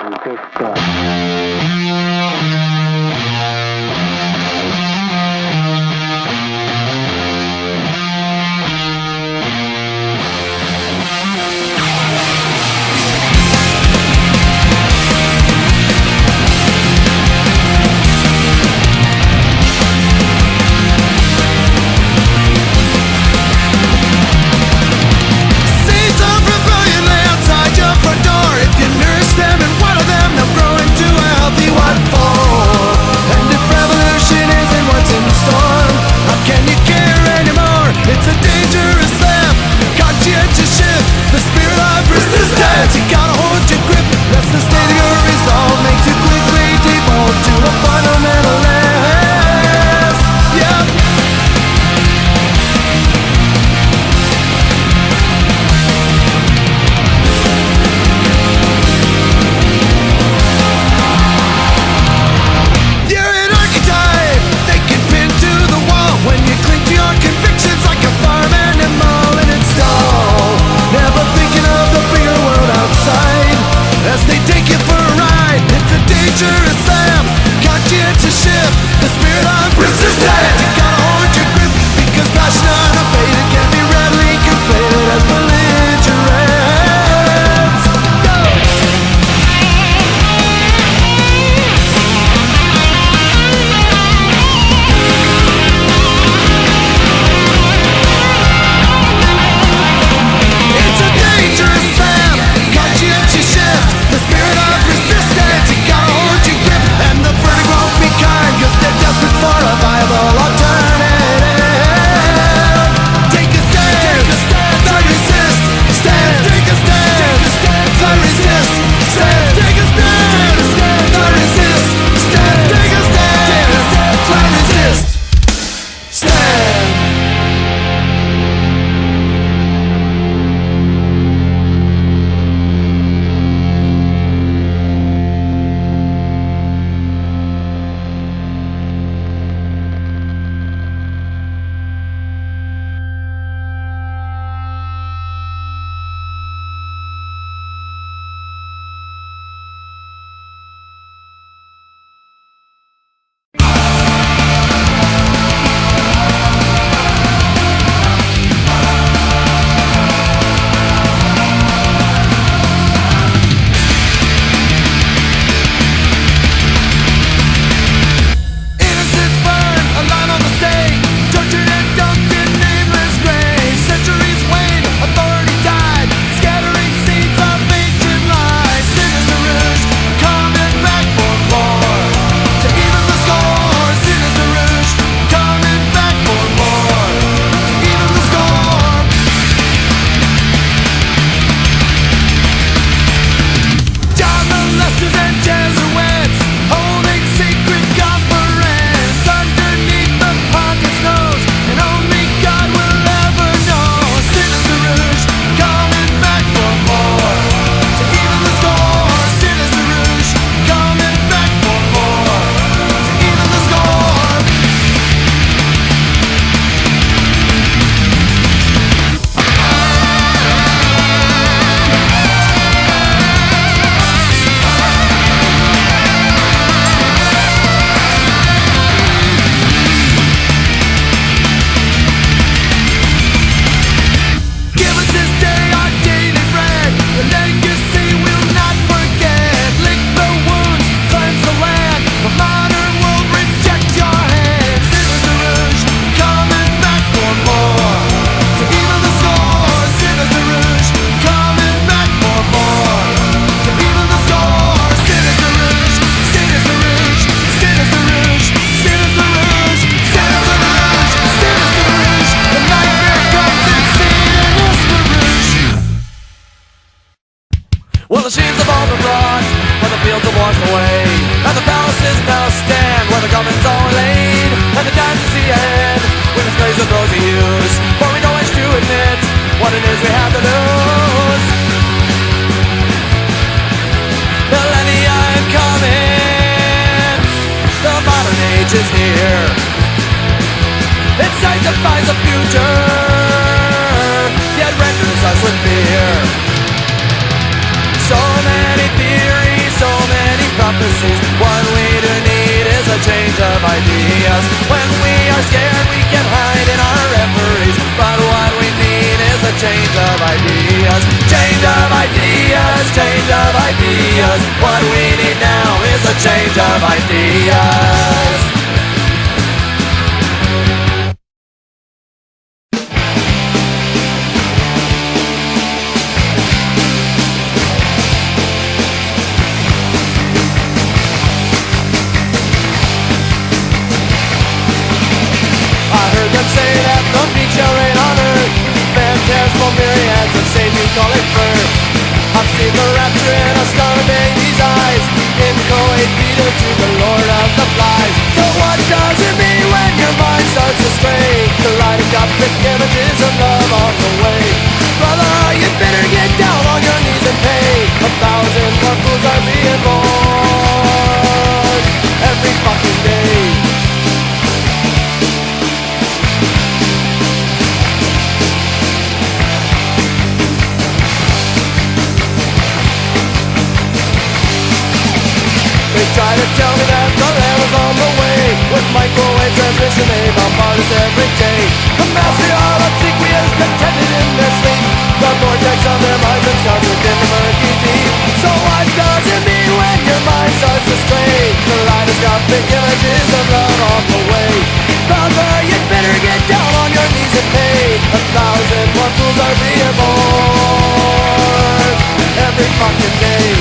and just start. Well, the sheaves have all been brought, where the fields are washed away, and the palaces now stand where the garments are laid, and the time to see ahead with its blaze of rosy hues, for we know it's to admit what it is we have to lose. Millennium coming, the modern age is here. It sanctifies the future, yet renders us with fear. So many theories, so change of ideas. Change of ideas, change of ideas. What we need now is a change of ideas. Say that the beach shall rain on earth. Phantasmal myriads of Satan call it birth. I've seen the rapture in a starving baby's eyes. Inchoate Peter to the Lord of the Flies. So what does it mean when your mind starts to stray? The light of Gothic images of love on the way. Brother, you better get down on your knees and pay. 1,000 more fools are being born every fucking day. They try to tell me that the land was on the way. With microwave transmission they bombard us every day. The mastery of obsequious contended in their sleep. The vortex of their minds is stuck within the murky deep. So what does it mean when your mind starts to stray? The kaleidoscopic images of love on the way. Brother, you'd better get down on your knees and pay. 1,000 more fools are being born every fucking day.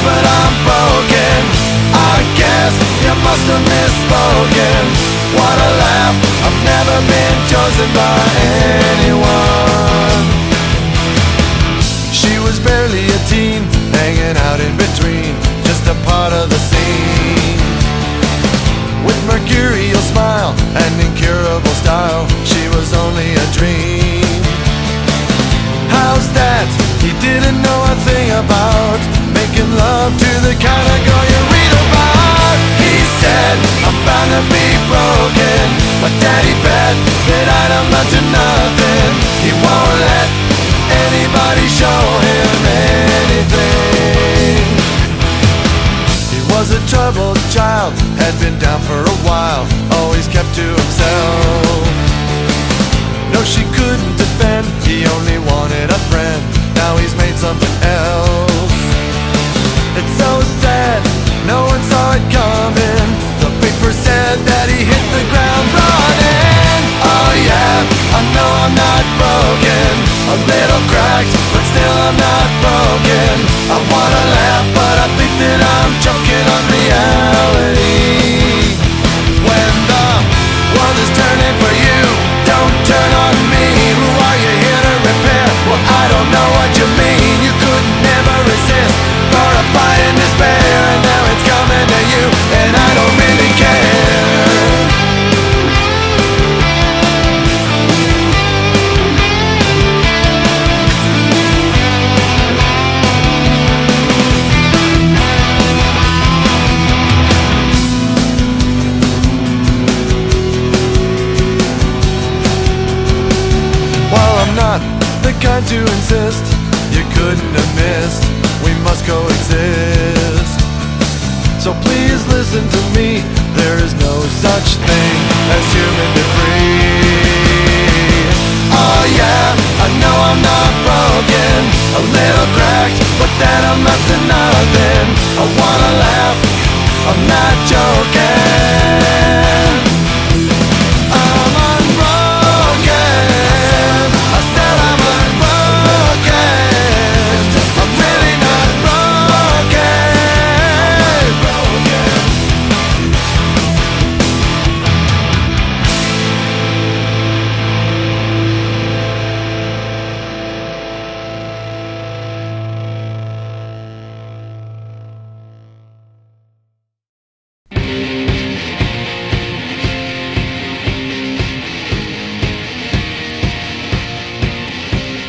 But I'm broken, I guess you must have misspoken. What a laugh, I've never been chosen by anyone. She was barely a teen, hanging out in between, just a part of the scene. With mercurial smile and incurable style, she was only a dream. How's that? He didn't know a thing about making love to the kind of girl you read about. He said, I'm bound to be broken. My daddy bet that I'd amount to nothing. He won't let anybody show him anything. He was a troubled child, had been down for a while, always kept to himself. No, she couldn't defend, he only wanted a friend. Now he's made something else. It's so sad, no one saw it coming. The paper said that he hit the ground running. Oh yeah, I know I'm not broken, a little cracked, but still I'm not broken. I wanna laugh, but I think that I'm choking on reality. When the world is turning for you, don't turn on me. Who are you here to repair? Well, I don't know what you mean. You could never resist, horrified in despair, and now it's coming to you, and I don't really care. While I'm not the kind to insist, you couldn't have missed, we must coexist. So please listen to me, there is no such thing as human debris. Oh yeah, I know I'm not broken, a little cracked, but that amounts to nothing. I wanna laugh, I'm not joking. I'm unbroken, I said I'm unbroken. I'm really not broken.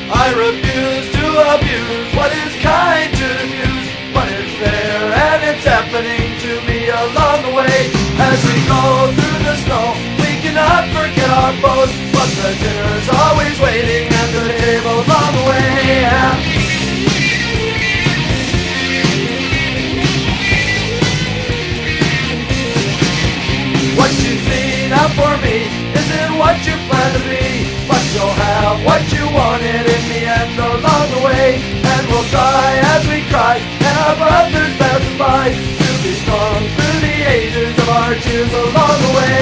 I refuse to abuse what is kind to diffuse what is fair, and it's happening to me along the way. As As we go through the snow, we cannot forget our foes, but the dinner's always waiting at the table on the way. What you see now for me isn't what you plan to be, but you'll have what you wanted in the end along the way. And we'll cry as we cry, and our brothers pass us by, to be strong through the ages of our tears along the way.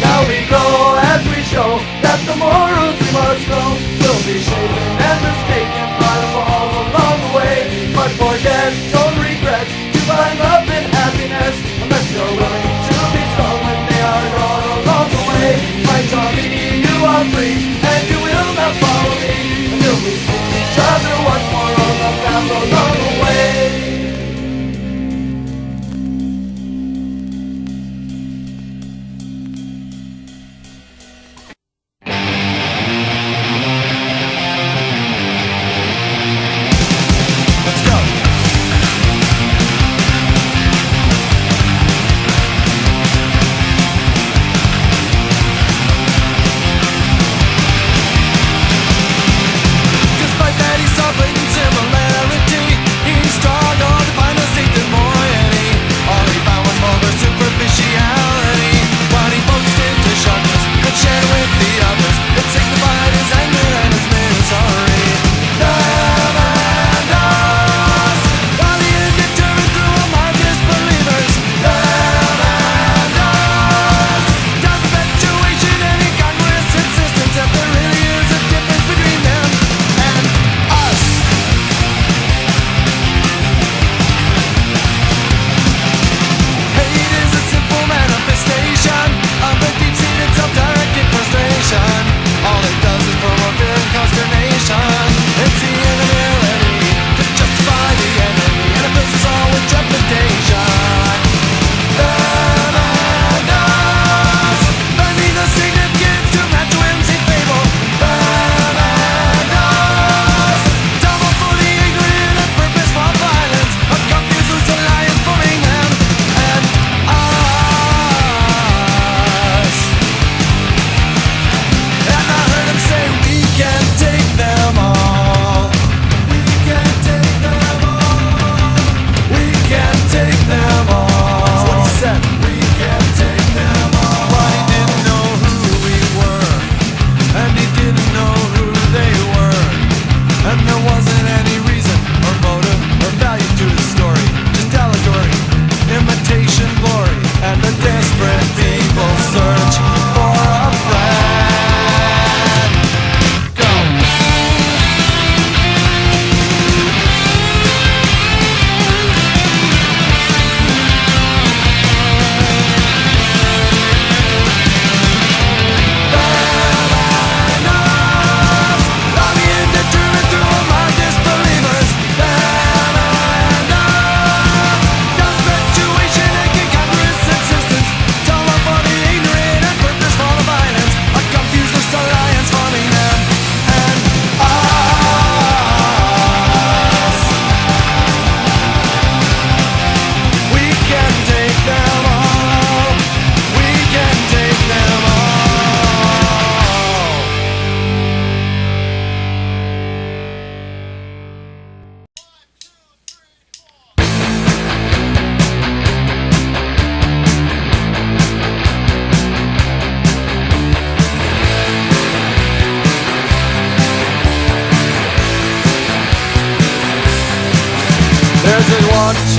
Now we grow as we show that the morals we must know will be shaken and mistaken by the falls along the way. But forget, don't regret, to find love and happiness, unless you're willing to be strong when they are gone along the way. Fight on me, you are free, and you will not follow me until we see each other once more on the path along the way.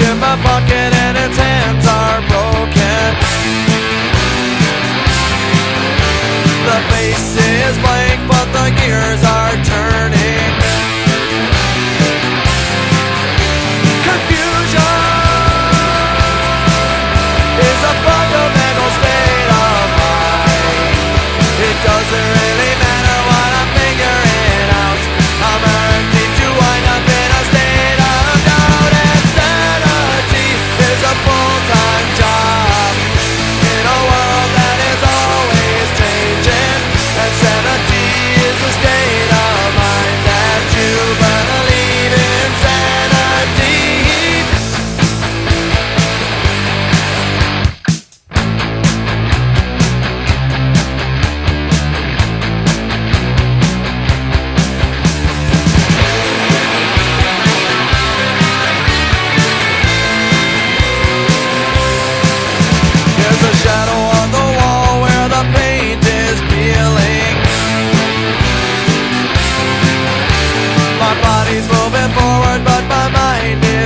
in my pocket and its hands are broken. The face is blank but the gears are turning. Confusion is a fundamental state of mind. It doesn't really matter what I'm figuring out. I'm guaranteed to wind up in a state of doubt. Insanity is a full-time job.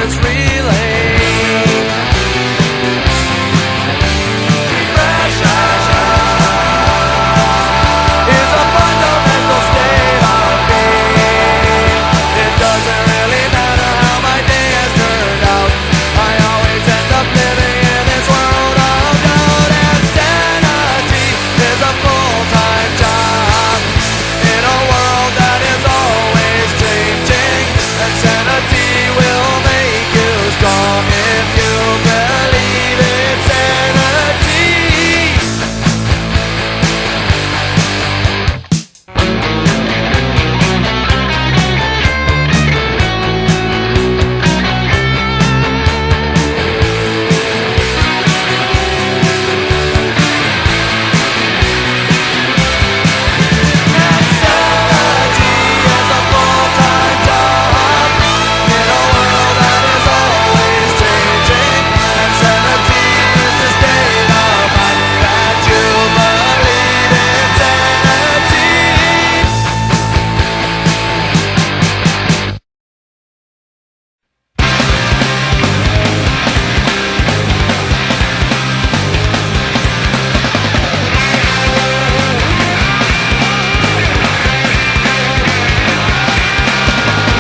its relay. Depression is a fundamental state of being. It doesn't really matter how my day has turned out. I always end up living in this world of doubt. And sanity is a full-time job in a world that is always changing. And sanity will make you strong if you believe in sanity.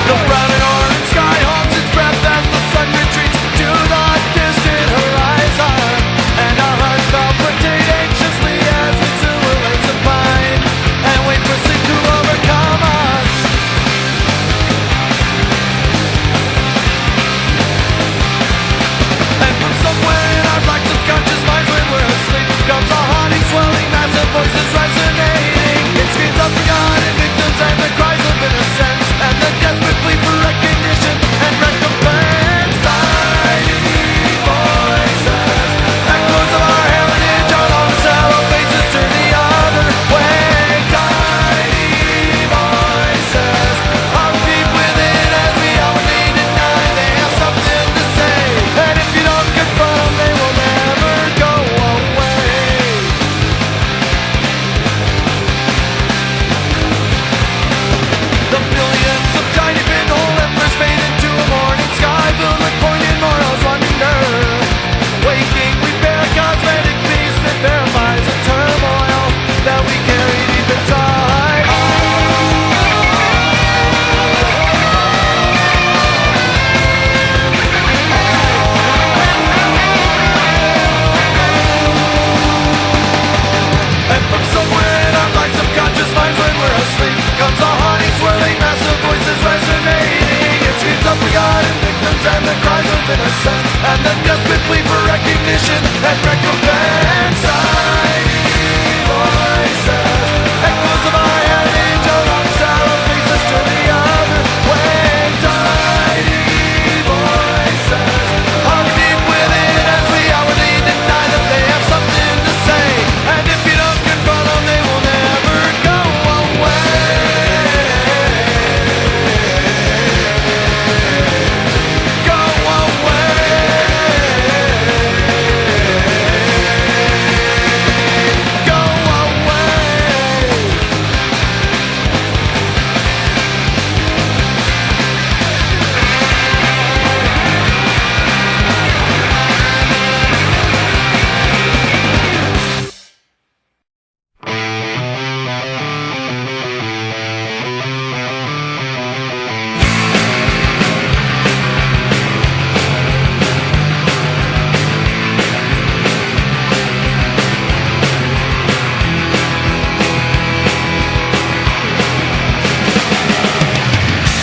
The brown and orange sky holds its breath as the sun retreats to the distant horizon. And our hearts palpitate anxiously as we silhouette supine and wait for sleep to overcome us. And from somewhere in our black subconscious minds when we're asleep comes a haunting, swelling, massive voices resonating. It screams out for God and victims and the cries of innocence and the desperate plea for recognition and recompense. Tiny voices, echoes of our heritage, our long sallow faces turn the other way. Tiny voices are deep within as we outwardly deny they have something to say. And if you don't confront them, they will never go away. The billions of tiny pinhole embers fade into a morning sky filled with poignant morals wonder. Waking, we bear a cosmetic peace that verifies the turmoil that we carry deep inside. And from somewhere in our black subconscious minds when we're asleep comes a haunting, swirling, massive voices resonating. It screams out for God and victims and the cries of innocence and the desperate plea for recognition and recompense. Tiny voices, echoes of our heritage, our long sallow faces turn the other way. Tiny voices are deep within as we outwardly deny that they have something to say. And if you don't confront them, they will never go away. Go away. Go away.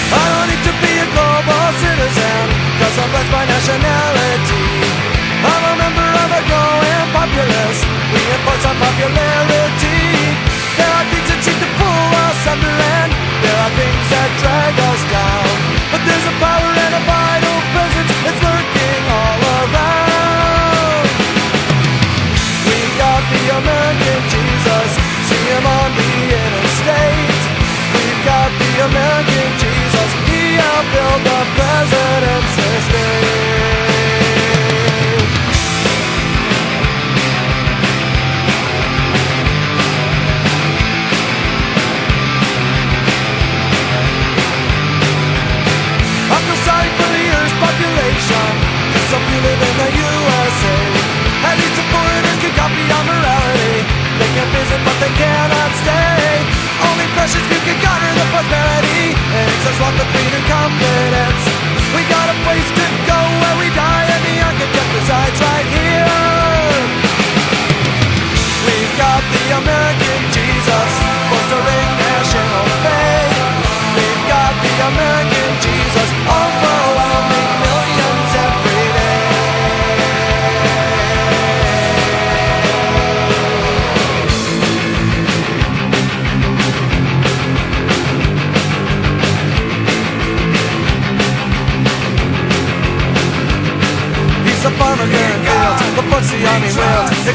I don't need to be a global citizen, cause I'm blessed by nationality. I'm a member of a growing populace, we enforce our popularity. There are things that seem to pull us under and there are things that drag us down. But there's a power and a vital presence that's lurking all around. We got the American Jesus, see him on the interstate. We've got the American Jesus, he helped build the president's estate.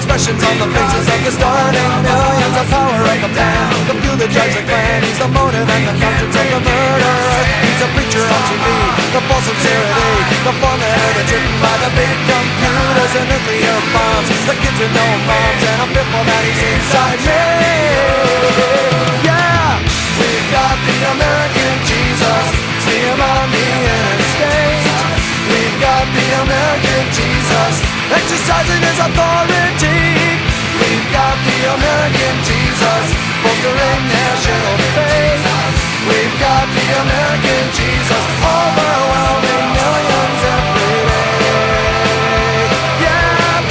expressions on the faces of the starting millions. The power of the plan, the fuel that drives the clan. He's the motive and the conscience of the murderer. He's a preacher on TV, the false sincerity, the formula that's written by the big computers and nuclear bombs. The kids with no moms, and I'm fearful that he's inside me. Yeah, we've got the American Jesus, see him on the interstate. We've got the American Jesus, exercising his authority. We've got the American Jesus, bolstering national faith. We've got the American Jesus, overwhelming millions every day. Yeah.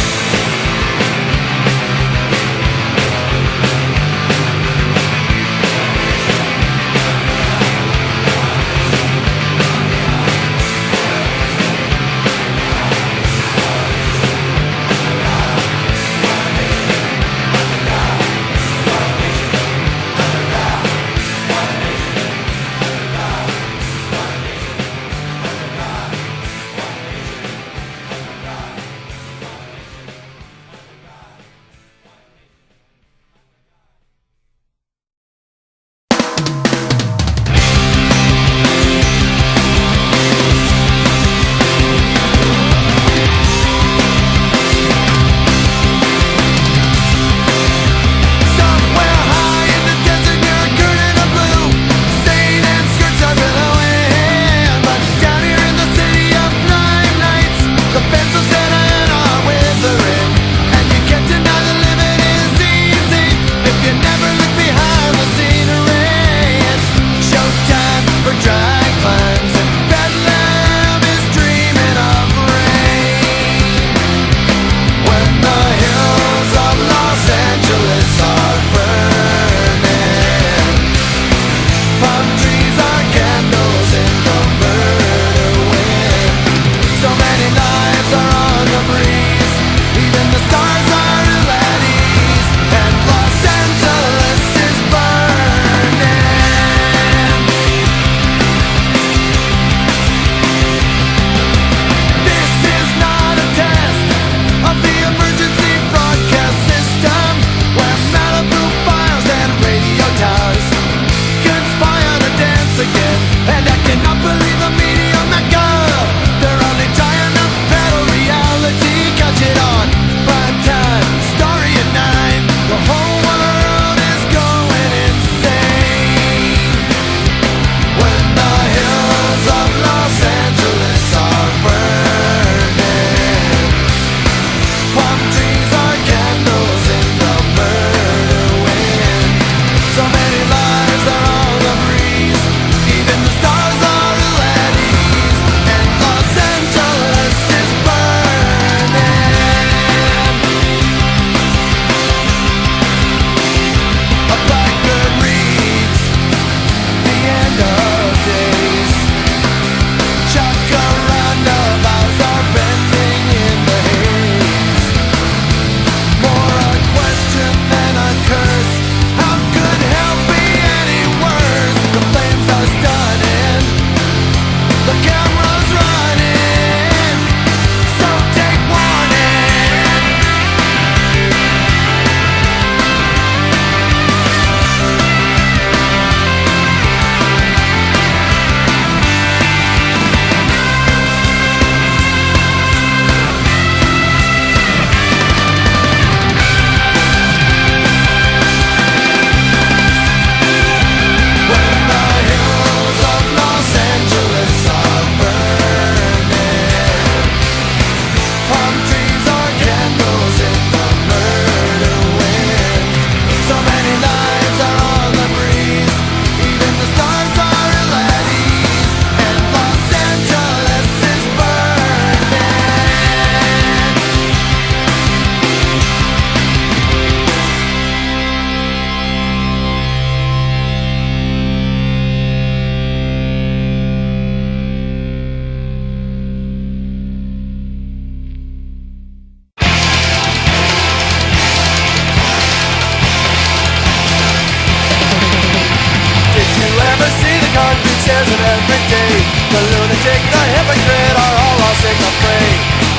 The lunatic, the hypocrite are all lost in the fray.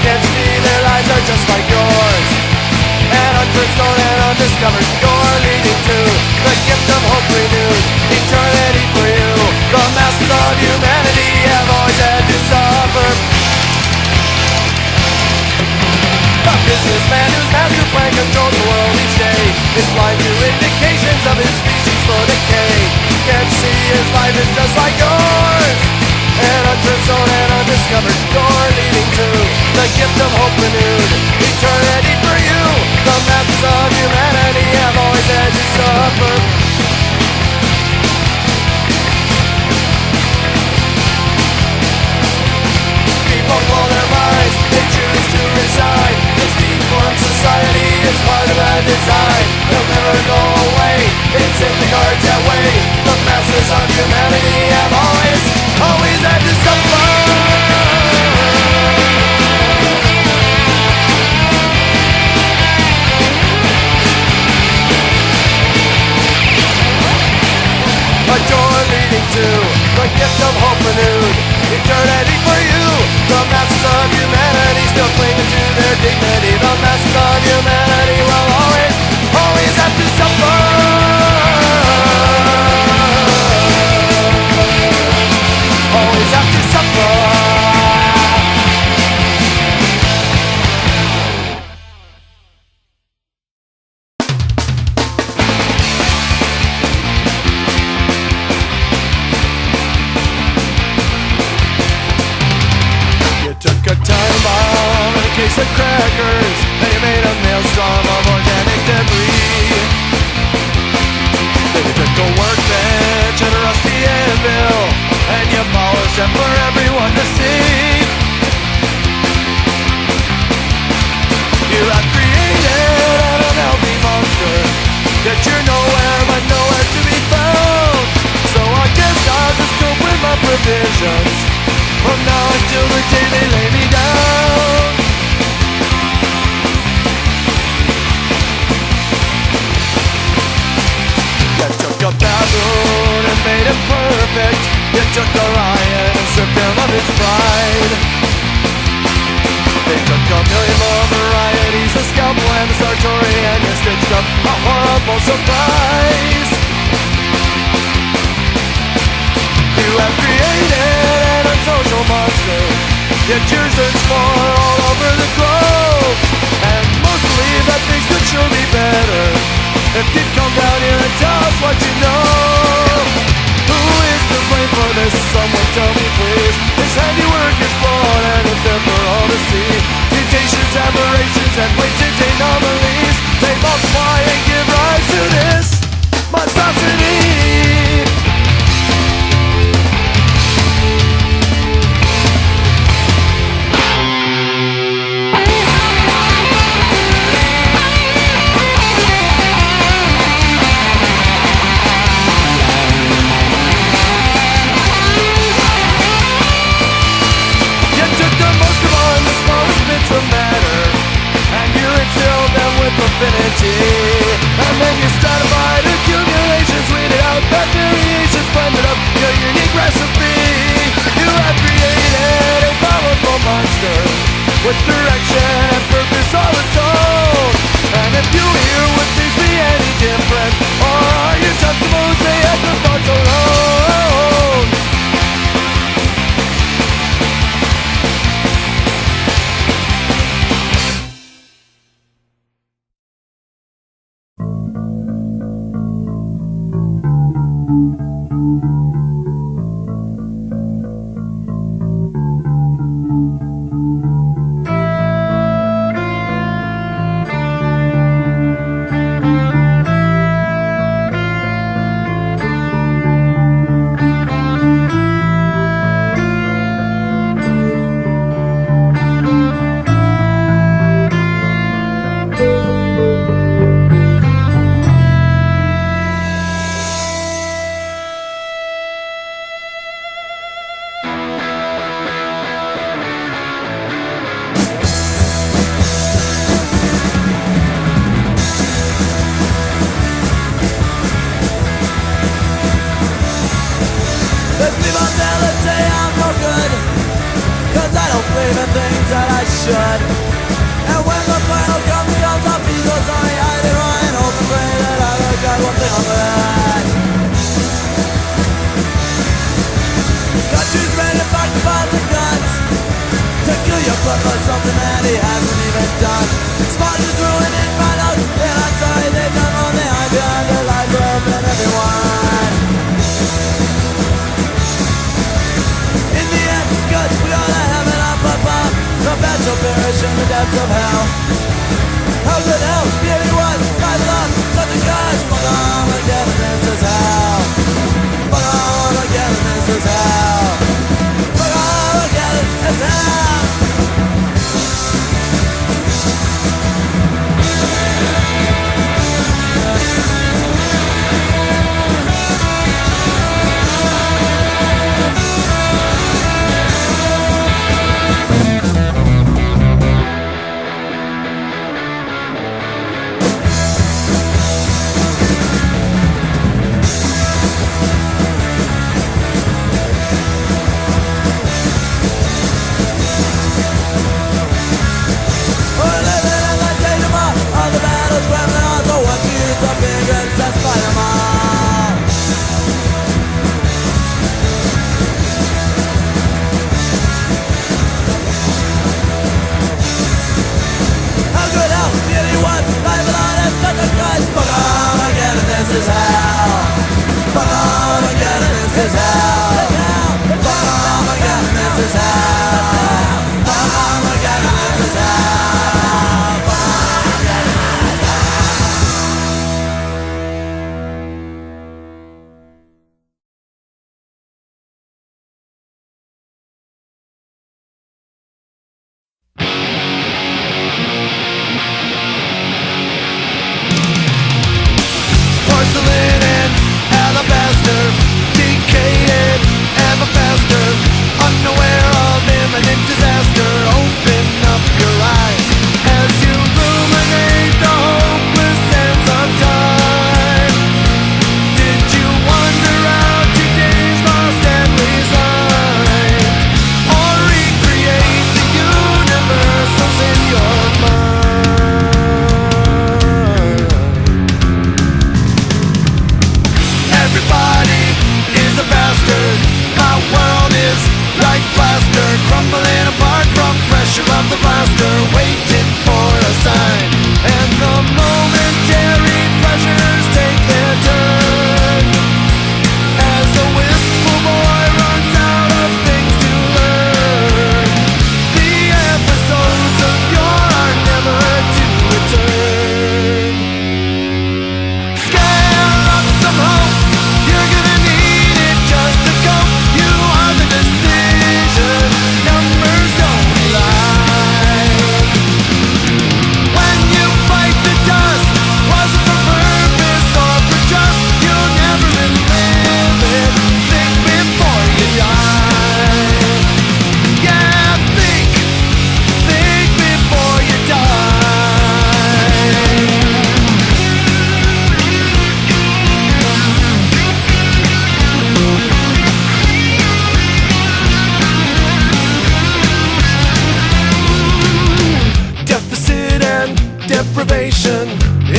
Can't see their lives are just like yours, and undiscovered door leading to the gift of hope renewed, eternity for you. The masses of humanity have always had to suffer. A businessman whose master plan controls the world each day is blind to indications of his species' slow decay. Can't see his life is just like yours, an unturned stone and undiscovered door leading to the gift of hope renewed, eternity for you. The masses of humanity have always had to suffer. People blow their minds, they choose to resign. This deformed society is part of a design. They'll never go away, it's in the cards that way. The masses of humanity have always had to suffer. A door leading to the gift of hope renewed, eternity for you. The masses of humanity still clinging to their dignity. The masses of humanity will always have to suffer. Always have to suffer. Case of crackers, and you made a maelstrom of organic debris. Then you took a workbench and a rusty anvil, and you polished them for everyone to see. You have created an unhealthy monster, yet you're nowhere but nowhere to be found. So I guess I'll just cope with my provisions from now until the day they lay me down. You took a baboon and made it perfect. You took a lion and stripped him of his pride. They took a million more varieties, a scalpel and a sartori, and you stitched up a horrible surprise. You have created an unsocial monster, yet you search for all over the globe. And most believe that things could sure be better if you'd come down here and tell us what you know. Who is to blame for this? Someone tell me please. This handiwork is flawed and it's there for all to see. Mutations, aberrations, and blatant anomalies, they multiply and give rise to this monstrosity. Of matter, and you instill them with affinity, and then you stratified accumulations, weeded out bad variations, blended up your unique recipe. You have created a powerful monster with direction and purpose all its own. And if you hear, would things be any different, or are you just the mosaic of thoughts alone? should. And when the final comes, the piece of sunny, I did run open decide one thing on that. Country's ready to back the bombs and guns to kill your blood for something that he hasn't even done. Sponsors ruining finals, and I'm sorry they've done all they hide behind their life and everyone. In the end, good, we all have it up above. The bad shall perish in the depths of hell. How could hell be anyone? Drive it up, such a gosh. Fuck on again, and this is hell. Fuck on again, and this is hell. Fuck on again, and it's hell. deprivation.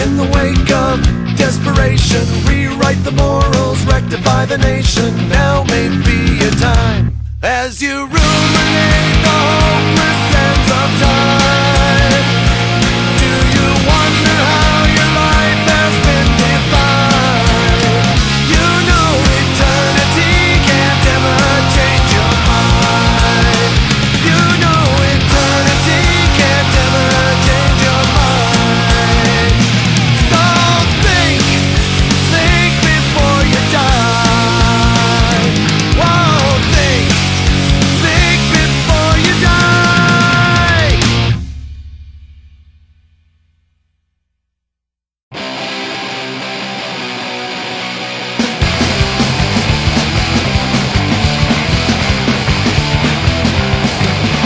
In the wake of desperation, rewrite the morals, rectify the nation. Now may be a time as you ruminate the hopeless sense of time. Do you wonder how your life has been defined? You know eternity can't ever change your mind. You know eternity can't ever change your mind. So think before you die. Whoa, think before you die.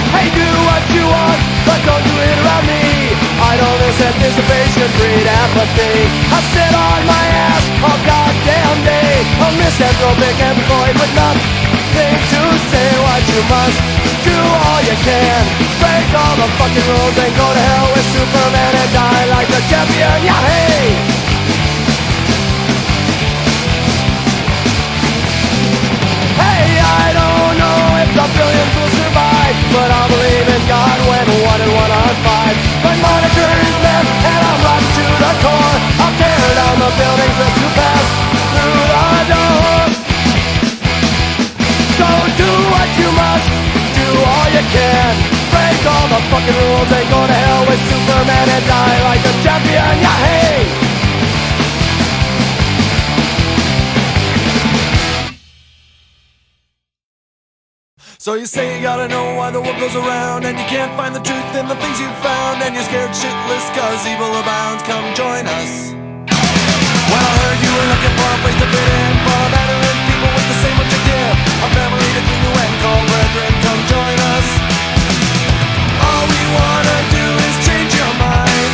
Hey, do what you want, but don't do it around me. I don't accept anticipation, breed apathy. I sit on my ass all goddamn day, a misanthropic and void with nothing to say. What you must do all you can, break all the fucking rules and go to hell with Superman and die like a champion. Yeah, hey! the fucking rules. Ain't go to hell with Superman and die like a champion, yeah, hey! So you say you gotta know why the world goes around, and you can't find the truth in the things you found, and you're scared shitless cause evil abounds. Come join us. Well, I heard you were looking for a place to fit in, for a veteran people with the same objective, a family to cling to and call brethren. Come join us. All we wanna do is change your mind.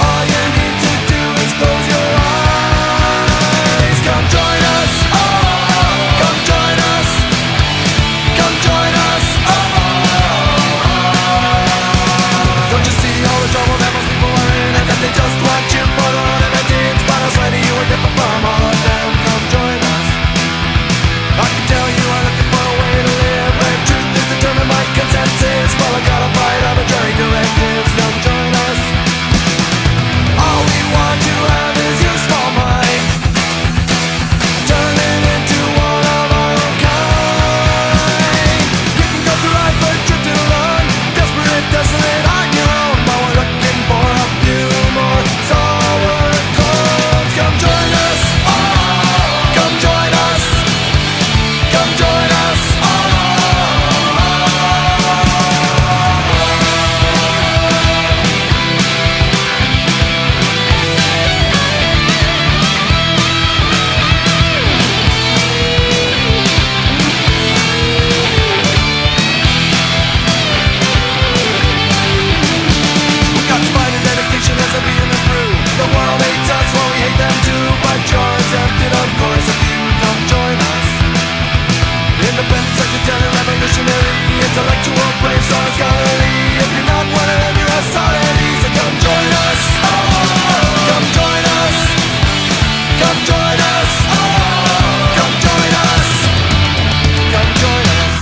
All you need to do is close your eyes. Come join us. Come join us. Come join us. Don't you see all the trouble that most people are in, and that they just want you for the one that they inspire us, letting you are different from all of them. Come join us. I can tell you are looking for a way to live where truth is determined by consensus, while I gotta fight arbitrary directives. Come join us. All we want to have is your small mind. Turn it into one of our own kind. You can go through life but drifting along, desperate, desolate, on your own, while we're looking for a few more sour clones. Come join us. Come join us. Come join us. We got spiders, dedication as a being and brew. The world hates us while we hate them too. But you're exempted, of course, if you come join us. Independent, secretarian, revolutionary, intellectual, brave, strong, scholarly. If you're not one of them, you're a solidity. So come join us. Come join us. Come join us. Come join us. Come join us.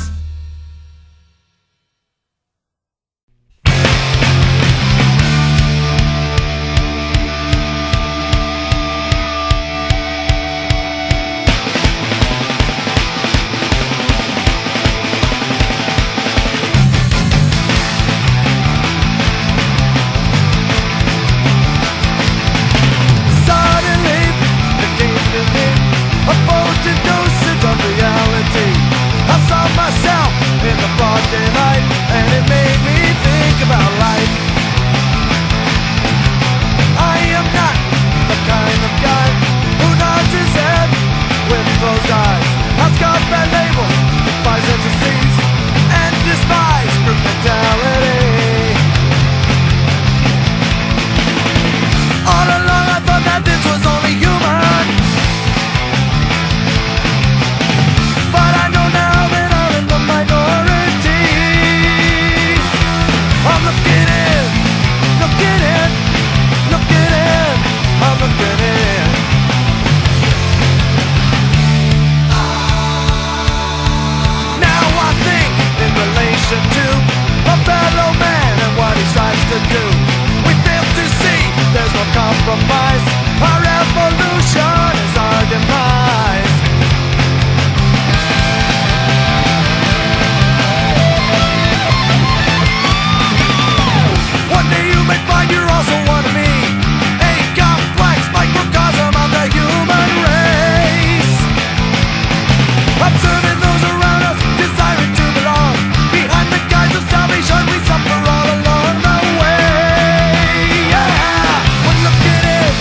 Suddenly, it came to me, a potent dosage of reality. I saw myself in the broad daylight, and it made me think about life. I am not the kind of guy who nods his head with closed eyes. I scoff at labels, despise entities, and despise group mentality. All along I thought that this was only human, but I know now that I'm in the minority. I'm looking in, looking in, looking in, I'm looking in. Now I think in relation to a fellow man and what he strives to do. We fail to see there's no compromise. Our revolution is our demise. One day you may find you're also one of me, a complex microcosm of the human race. Observing those around us, desiring to belong. Behind the guise of salvation, we suffer all along the way. Yeah, we're looking in,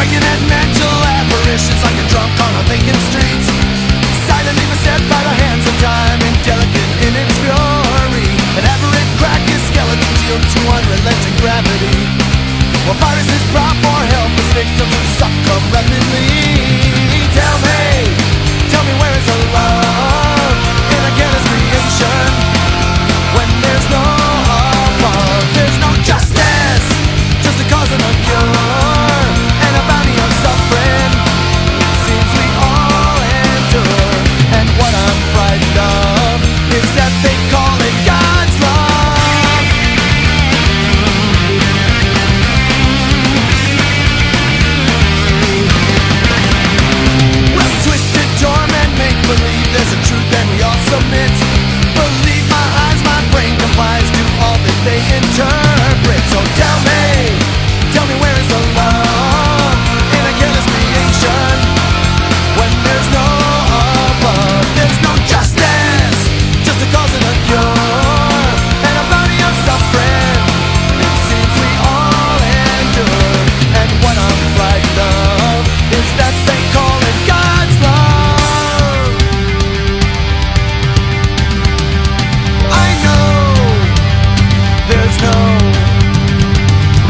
striking at mental apparitions like a drunk on a vacant street. Silently beset by the hands of time, indelicate in its fury. An aberrant crack is skeletons yield to unrelenting gravity, while viruses prop for helpless victims who succumb rapidly. Tell me where is the love in a careless creation? When there's no love, there's no justice, just a cause and a cure, and a bounty on suffering. It seems we all endure, and what I'm frightened of is that they call it God's love. Well, twisted torment, make believe there's a truth and we all submit. Believe my eyes, my brain complies to all that they interpret. So tell me where is the love in a careless creation? When there's no above, there's no justice, just a cause and a cure, and a bounty of suffering. It seems we all endure, and what I'm frightened of is that they call it God's love. I know there's no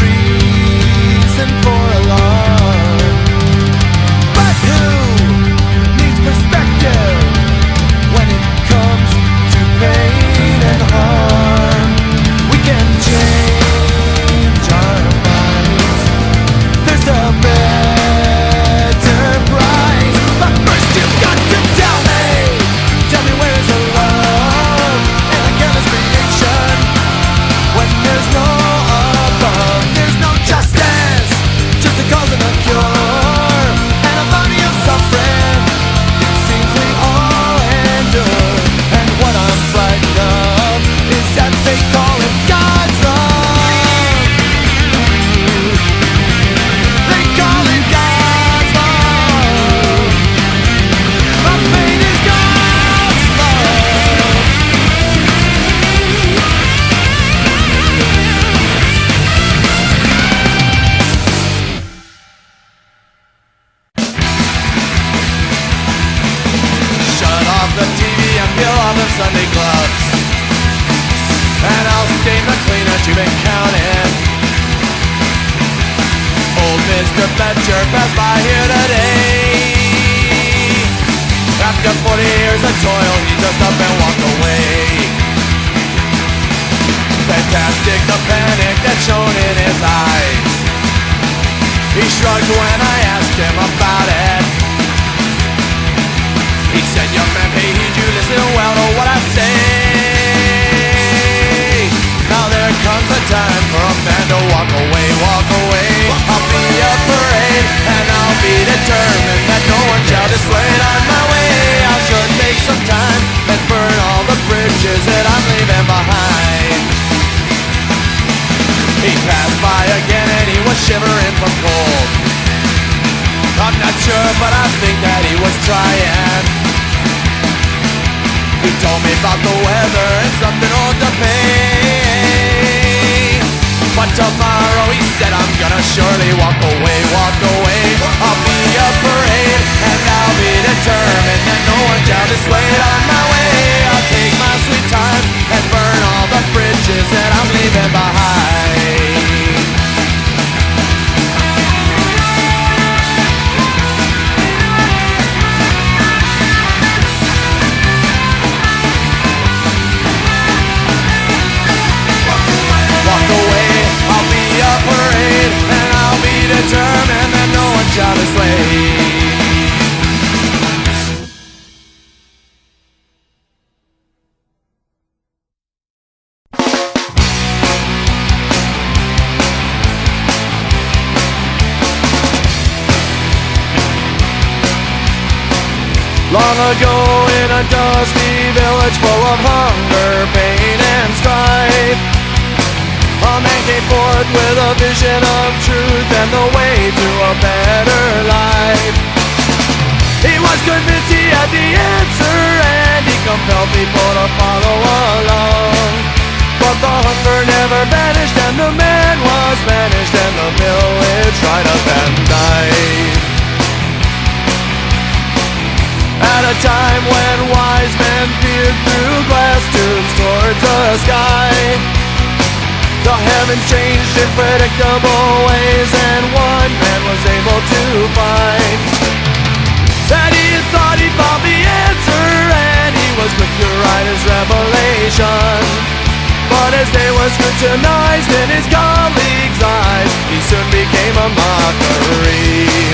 reason for alarm, but who needs perspective when it comes to pain and harm? We can change our minds, there's a better price. But first you've got to tell me where is the love in a careless creation? When there's no above, there's no justice, just a cause and a cure, and a bounty of suffering. It seems we all endure, and what I'm frightened of is that they call it God's love. They call it God's love. My pain is God's love. Shut off the TV and peel off the Sunday clubs, and I'll stain the cleaners you've been counting. Old Mr. Fletcher passed by here today. After 40 years of toil, he just up and walked away. Fantastic, the panic that's shown in his eyes. He shrugged when I asked him about it. He said, young man, hey, heed you, listen well to what I say. Now there comes a time for a man to walk away, walk away. I'll be a parade, and I'll be determined that no one shall dissuade on my way. I should take some time and burn all the bridges that I'm leaving behind. He passed by again and he was shivering from cold. I'm not sure, but I think that he was trying. He told me about the weather and something old to pay. But tomorrow he said I'm gonna surely walk away, walk away. I'll be a parade and I'll be determined that no one shall dissuade on my way. I'll take my sweet time and burn all the bridges that I'm leaving behind. Walk away, I'll be a parade, and I'll be determined that no one shall dissuade. Long ago in a dusty village full of hunger, pain and strife, a man came forth with a vision of truth and the way to a better life. He was convinced he had the answer, and he compelled people to follow along. But the hunger never vanished, and the man was vanished, and the village dried up and died. a time when wise men peered through glass tubes towards the sky. The heavens changed in predictable ways, and one man was able to find that he thought he found the answer, and he was quick to write his revelation. But as they were scrutinized in his colleagues' eyes, he soon became a mockery.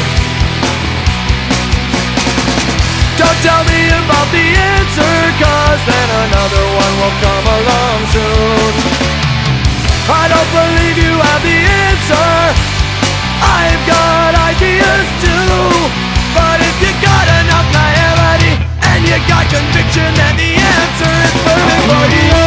Don't tell me about the answer, 'cause then another one will come along soon. I don't believe you have the answer, I've got ideas too. But if you got enough naivety and you got conviction, then the answer is perfect for you.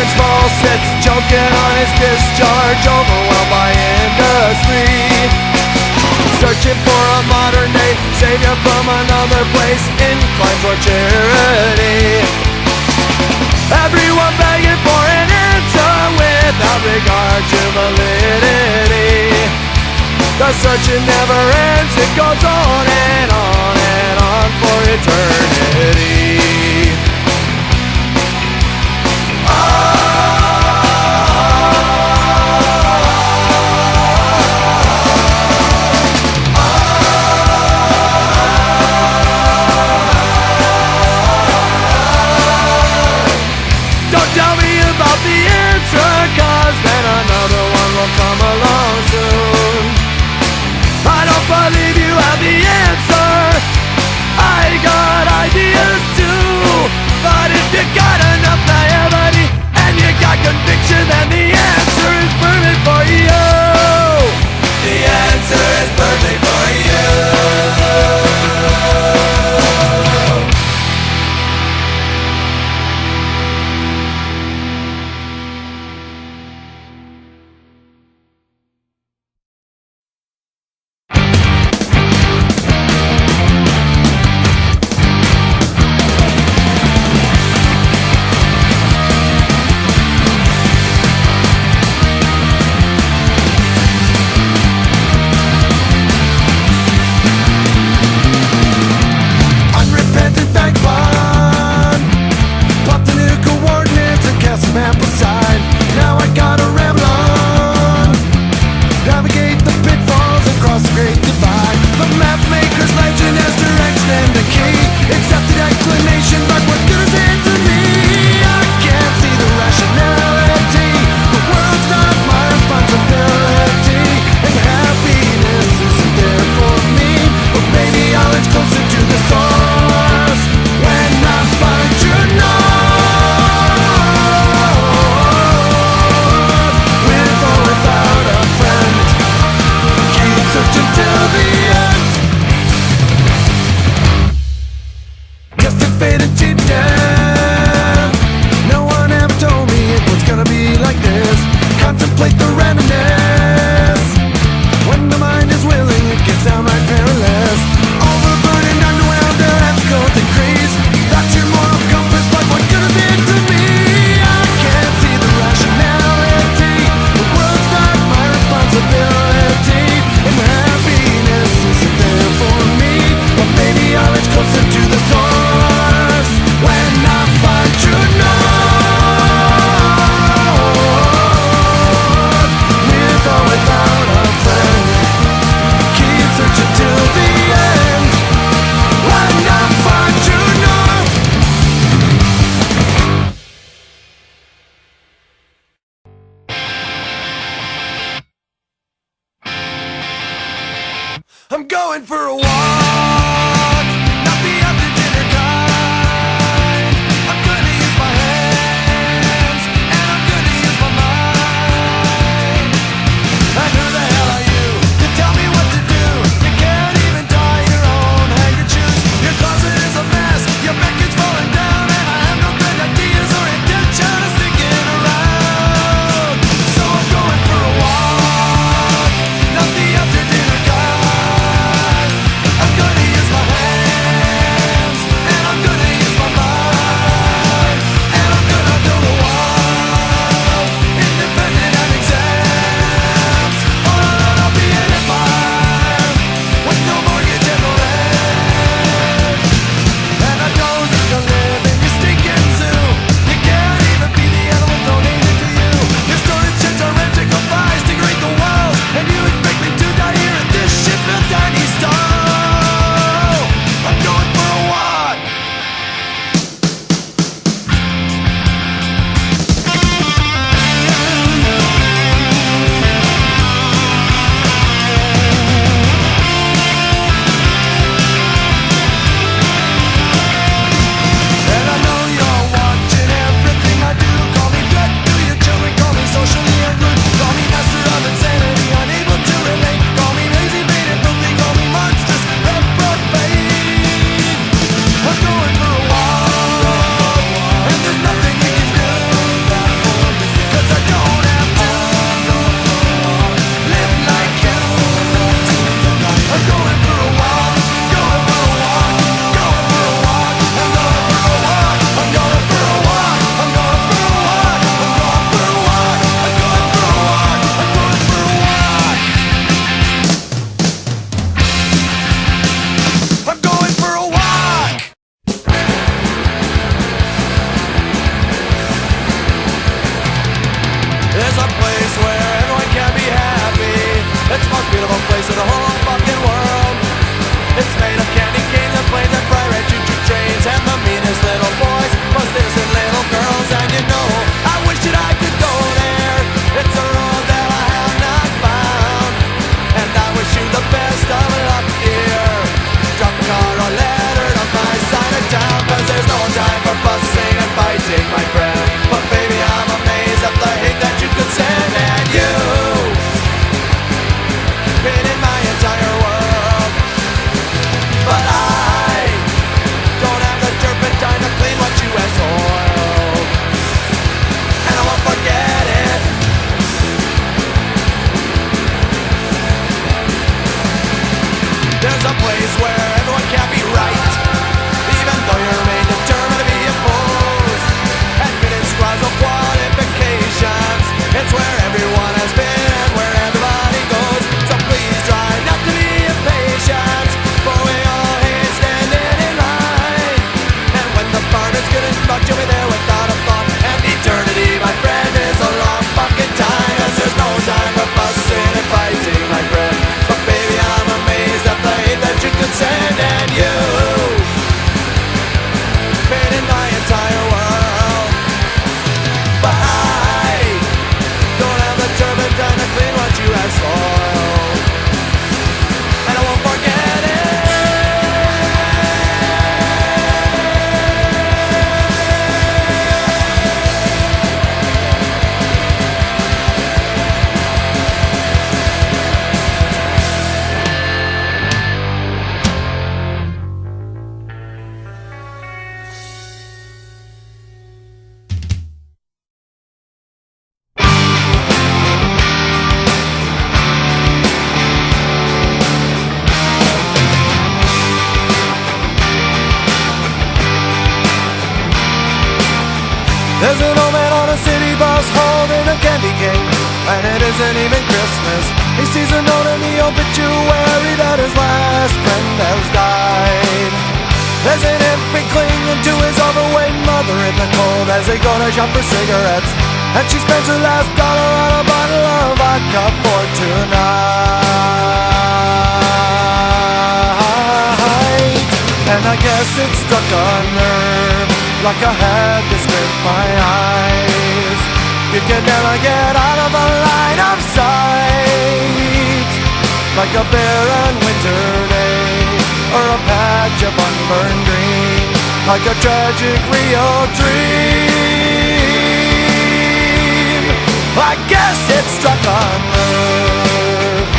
Small sits choking on his discharge, overwhelmed by industry, searching for a modern day savior from another place, inclined for charity. Everyone begging for an answer without regard to validity. The searching never ends, it goes on and on and on for eternity. Tell me about the answer, 'cause then another one will come along soon. I don't believe you have the answer, I got ideas too. But if you got enough naivety and you got conviction, then the answer is perfect for you. The answer is perfect for you. I'm going for a walk, not the after dinner kind. I'm gonna use my hands, and I'm gonna use my mind. And who the hell are you to tell me what to do? where everyone can't be right, even though you remain determined to be opposed. Admitted squads of qualifications, it's where everyone has been and where everybody goes. So please try not to be impatient, for we all hate standing in line. And when the barn is good and fucked, you'll be there without a thought. And eternity, my friend, is a long fucking time, 'cause there's no time for fussing and fighting, my friend. But baby, I'm amazed at the hate that you could send. And you painted my entire world, but I don't have the turpentine to clean what you have soiled, and I won't forget it. There's an old man on a city bus holding a candy cane, and it isn't even Christmas. He sees a note in the obituary that his last friend has died. There's an infant clinging to his overweight mother in the cold as they go to shop for cigarettes, and she spends her last dollar on a bottle of vodka for tonight. And I guess it struck a nerve, like I had to squint my eyes. You can never get out of a line of sight, like a barren winter day, or a patch of unburned green, like a tragic real dream. I guess it struck a nerve.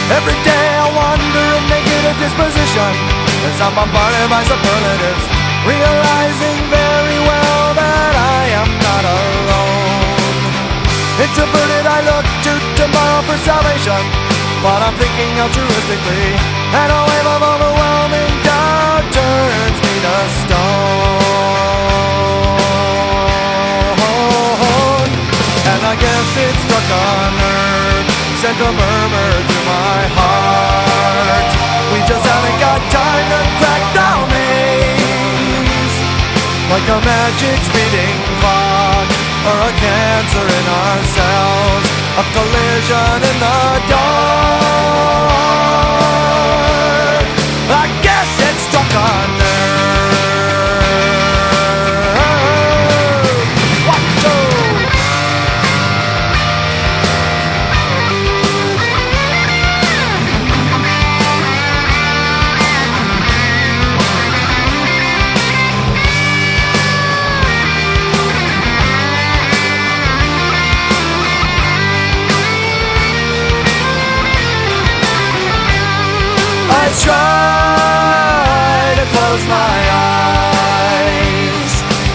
Every day I wander in negative disposition as I'm bombarded by superlatives, realizing very well that I am not alone. Introverted, I look to tomorrow for salvation, but I'm thinking altruistically, and a wave of overwhelming doubt turns me to stone. And I guess it struck a nerve, sent a murmur through my heart. We just haven't got time to crack the maze, like a magic speeding clock, or a cancer in our cells, a collision in the dark. I guess it struck a nerve. Watch out! I try to close my eyes,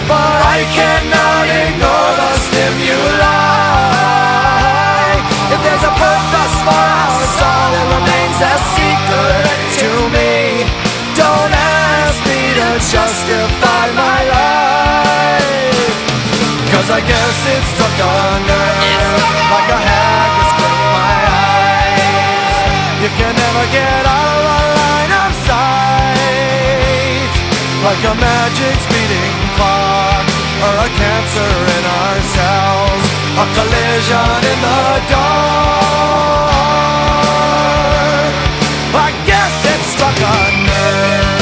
but I cannot ignore the stimuli. If there's a purpose for our song, it remains a secret to me. Don't ask me to justify my life, 'cause I guess it struck a nerve, like a hag has clipped my eyes. You can never get out of a line of sight, like a magic speeding clock, or a cancer in our cells, a collision in the dark. I guess it struck a nerve.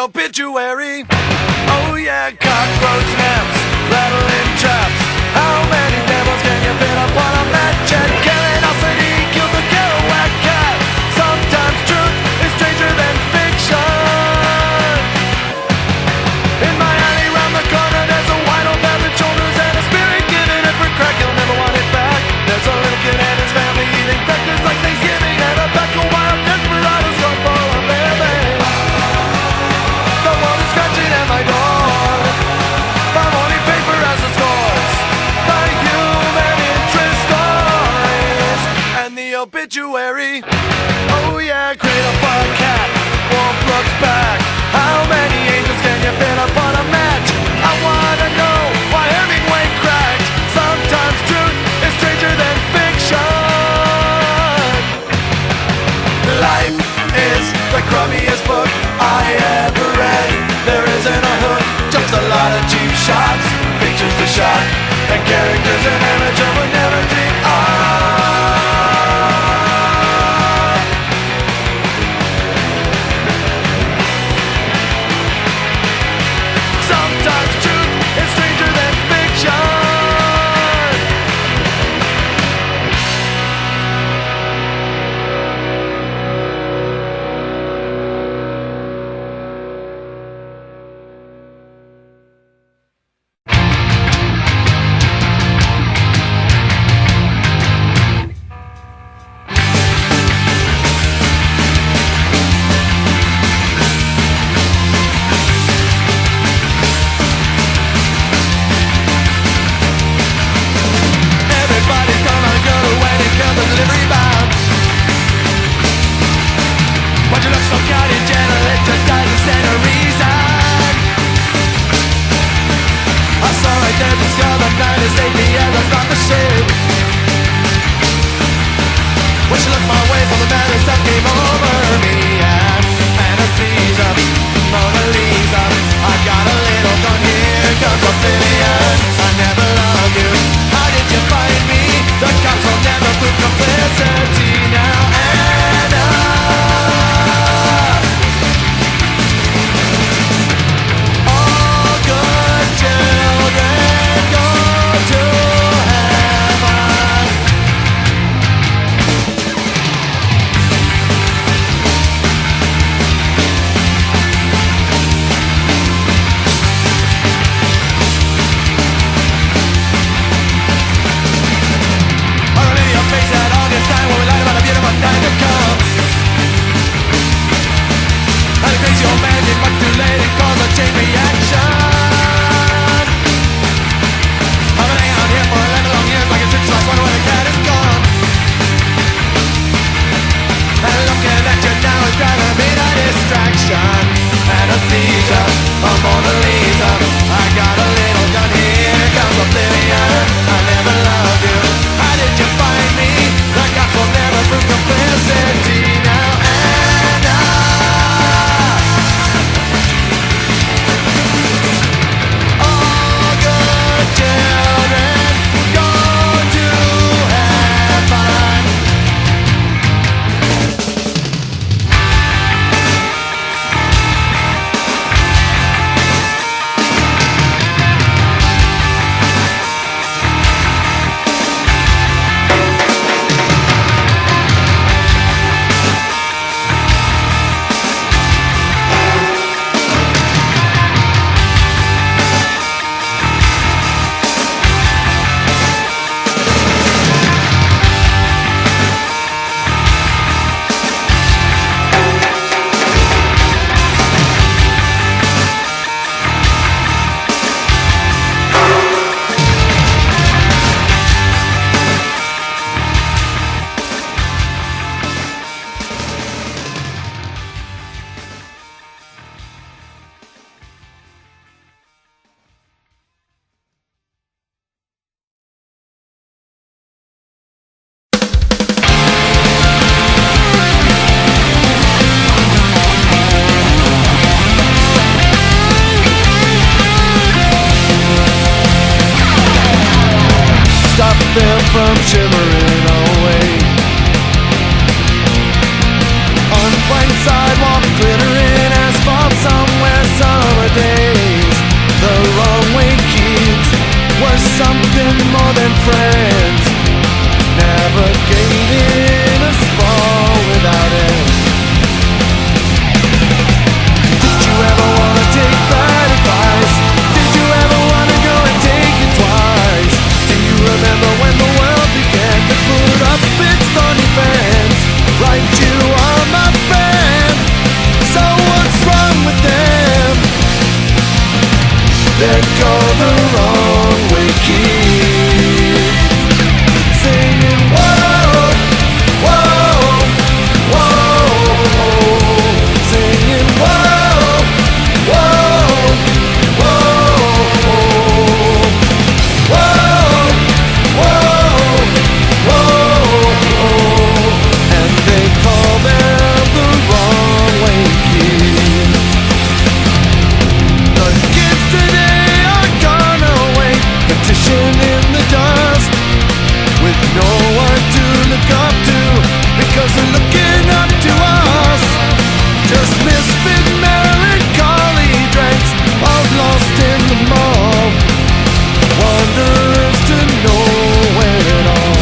obituary. Oh yeah, cockroach naps, rattling traps. How many devils can you fit up on a match? And curiosity killed the Kerouac cat. Sometimes truth is stranger than fiction. In my alley round the corner there's a wide old path with shoulders and a spirit giving it for crack. You'll never want it back. There's a little kid and his family eating breakfast like Thanksgiving, and a pack of wild desperados go full of living. The world is scratching at my door. My morning paper has the scores, the human interest stories, and the obituary. Oh yeah, cradle for a cat, Wolf looks back. How many angels can you fit up on a match? I wanna know why Hemingway cracked. Sometimes truth is stranger than fiction. Life is the crummiest book I ever read. There isn't a hook, just a lot of cheap shots, pictures to shot, and characters an amateur would never dream of. Sometimes truth is stranger than fiction. Everybody's gonna go when it comes to delivery bound. But you look so kind and gentle, it just doesn't stand a reason. I saw right there the skull of 9 as I start the ship. When she looked my way, so the matter stuff came over me. And anesthesia, Mona Lisa, I got a little gun, here comes oblivion. I never loved you, how did you find me? The cops will never prove complicity now. Anna, all good children go to heaven. I don't need your face at all this time when we lied about a beautiful time to come. And a crazy old man did much too late and caused a chain reaction. I've been hanging out here for 11 long years like a trick, so I wonder where the cat is gone. And looking at you now is driving me to distraction. Anesthesia, a Mona Lisa, I got a little gun, here comes oblivion. I never loved you, how did you find me? The cops will never prove complicity now. Anna, all good children go to heaven. them from shimmering away. Unplaned sidewalk, glittering asphalt somewhere something more than friends, navigating a sprawl without end. Did you ever wanna take bad advice? Did you ever wanna go and take it twice? Do you remember when the world began to put up its thorny fence? Right, you are my friend, so what's wrong with them? Let go the wrong way, keep singing, whoa, whoa, whoa, singing, whoa, whoa, whoa, whoa, whoa, and they call them the wrong way, keep. The kids today are gone away, petition in the dust, with no one to look up to, because they're looking up to us. Just misfit melancholy drinks, all lost in the mall, wanderers to nowhere at all.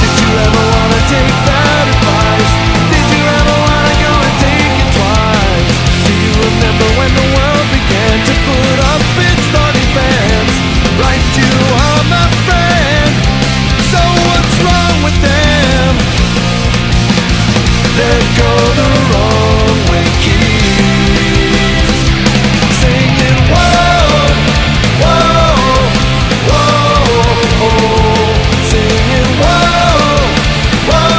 Did you ever wanna take that advice? Did you ever wanna go and take it twice? Do you remember when the world began to put up its thorny fence? Right, you are my friend, so what's wrong with them? Let go the wrong way, keys singing, whoa, whoa, whoa, singing, whoa, whoa,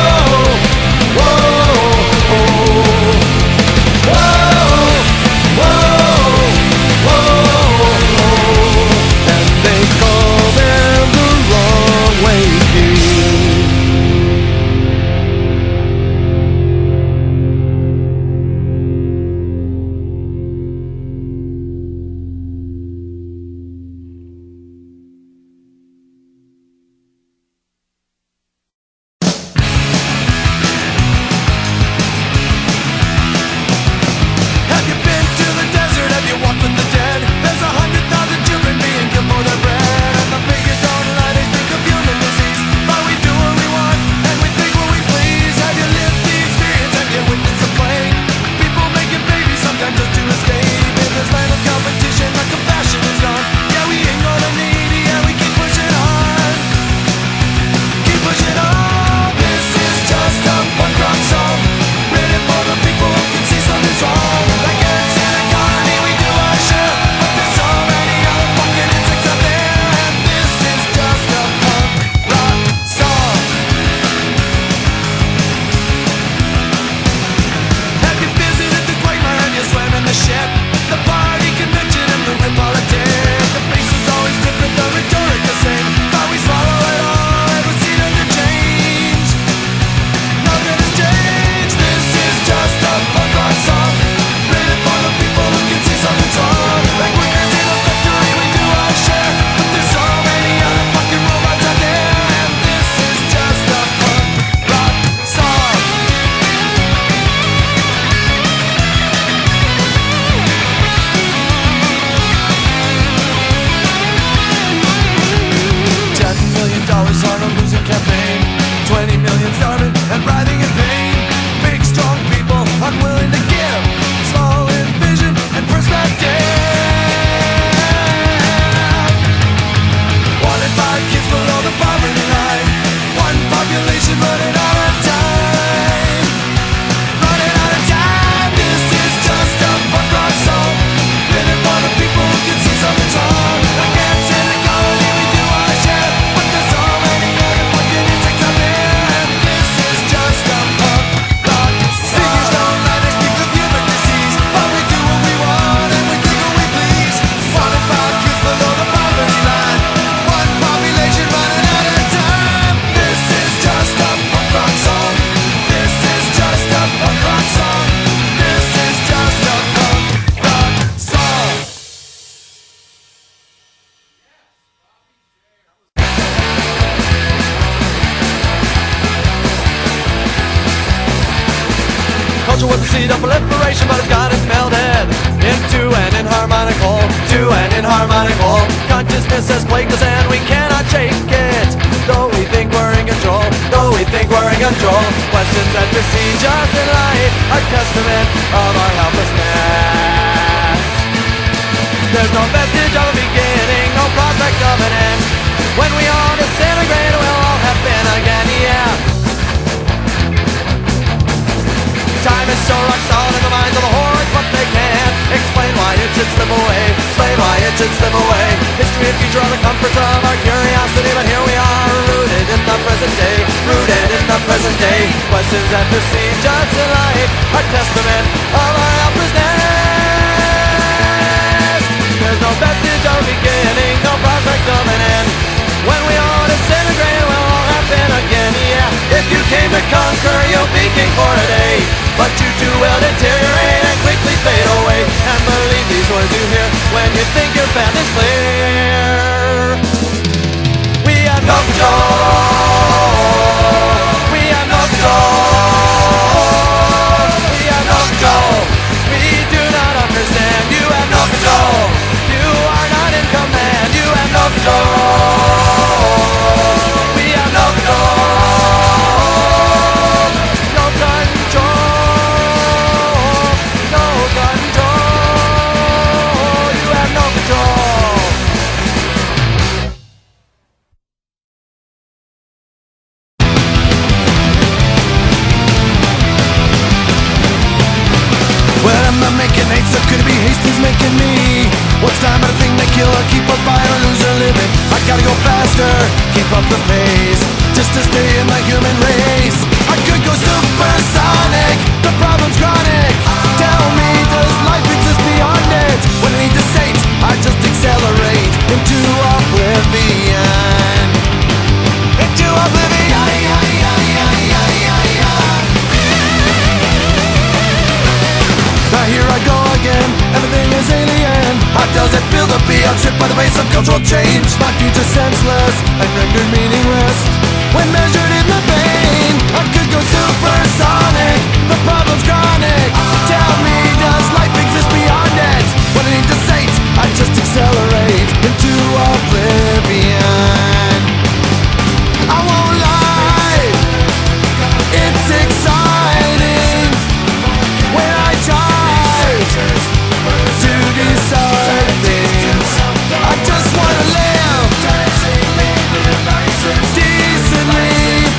whoa, whoa, and they call them the wrong way, keys. Have you been to the desert? Have you walked with the dead? There's 100,000 children being killed for their bread, and the biggest online they think of human disease. But we do what we want, and we think what we please. Have you lived the experience? Have you witnessed the plague? People making babies sometimes just to escape. In this land of competition, the compassion is gone. Yeah, we ain't gonna need it, yeah, we keep pushing on. Keep pushing on. This is just a punk rock song, written for the people who can see something's wrong. Like ants in a colony, we do our share, but there's so many other fucking insects out there. And this is just a punk rock song. Have you visited the Quaker? Have you swam in the ship? The party convention and the Repolitan. The face is always different, the rhetoric the same, but we swallow it all and we see them to change. Nothing has changed. This is just a punk rock song, written for the people who can see something's wrong. Like workers in a factory, we do our share, but there's so many other fucking robots out there. And this is just a punk rock song. $10 million on a losing campaign, 20 million starving and writhing in pain. Big strong people unwilling to give, small in vision and perspective. Wanted 5 kids below the poverty line, one population running out of time. Running out of time. This is just a punk rock song, written for the people who can see something's wrong. Like ants in a colony, we do our share, but there's so many other fucking insects out there. And this is just a punk rock song. Figures don't lie, they speak of human disease, but we do what we want and we think what we please. Wanted 5 kids below the poverty line, one population running out of time. This is just a punk rock song. This is just a punk rock song. This is just a punk rock song. Culture was the seed of proliferation, but it's got its melted. In to an inharmonical, to an inharmonical. Consciousness has plagued us and we cannot shake it. Though we think we're in control, though we think we're in control. Questions that besiege us in life are testament of our helplessness. There's no vestige of a beginning, no prospect of an end. When we all disintegrate, we'll all happen again, yeah. Time is so rock solid in the minds of the hordes, but they can't explain why it should slip away, explain why it should slip away. History and future are the comforts of our curiosity, but here we are, rooted in the present day, rooted in the present day. Questions that besiege us in life are testament of our helplessness. There's no vestige of beginning, no prospect of an end. When we all disintegrate, we'll all happen again, yeah. If you came to conquer, you'll be king for a day, but you too will deteriorate and quickly fade away. And believe these words you hear when you think your path is clear. We have no control. We have no control. We have no control. We do not understand. You have no control. You are not in command. You have no control. We have no control. No control. No control. You have no control. Well, I'm not making hate, so could it be Hastings making me? What's time but a thing to kill or keep us by or lose or living? I gotta go faster, keep up the pace, just to stay in the human race. I could go supersonic, the problem's chronic. Tell me, does life exist beyond it? When I need to sate, I just accelerate into oblivion. Into oblivion. Now here I go again, everything is alien. How does it feel to be outstripped by the pace of cultural change? My future senseless and rendered meaningless when measured in the pain. I could go supersonic, the problem's chronic. Tell me, does life exist beyond it? When I need to sate, I just accelerate into oblivion. I won't lie, it's exciting when I try to decide things. I just wanna live decently.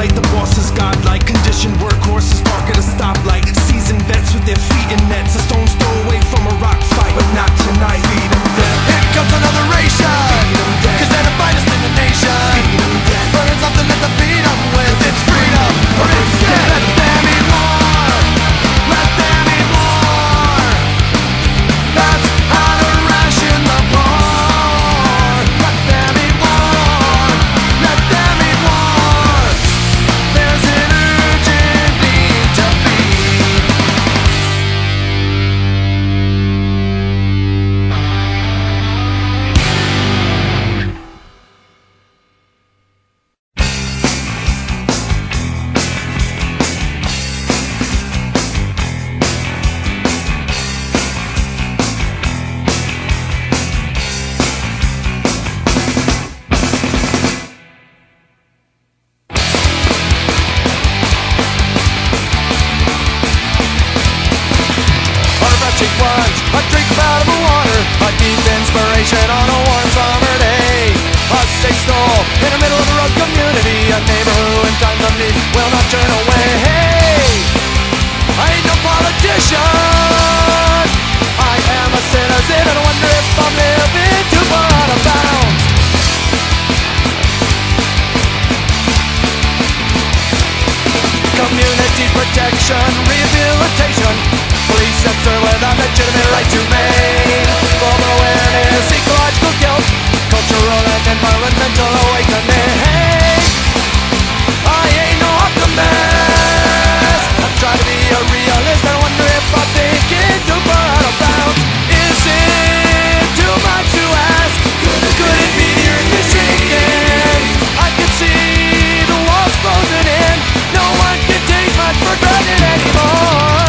sight. The boss is godlike, conditioned workhorses park at a stoplight. Seasoned vets with their feet in nets. A stone's throw away from a rock fight, but not tonight. Beat 'em down. Here comes another ration, Beat 'em down. cause they're the finest in the nation. Beat 'em down. Burning something at the beat 'em with. It's freedom or it's dead. Let them eat more. Let them eat more. That's how to ration the poor. Let them eat more. Let them eat more. There's an urgent need to feed. On a refreshing plunge, a drink out of the water, a deep inspiration on a warm summer day. A safe stall in the middle of a rugged community, a neighbor who in times of need will not turn away. Hey, I ain't no politician, I am a citizen, and I wonder if I'm living too far out of bounds. Community protection, rehabilitation, police censor without legitimate right to remain. Global awareness, ecological guilt, cultural and environmental awakening. Hey, I ain't no optimist, I'm trying to be a realist, and I wonder if I'm thinking too far out of bounds. Is it too much to ask? Could it be the earth is shaking? I can see the walls closing in. No one can take much for granted anymore.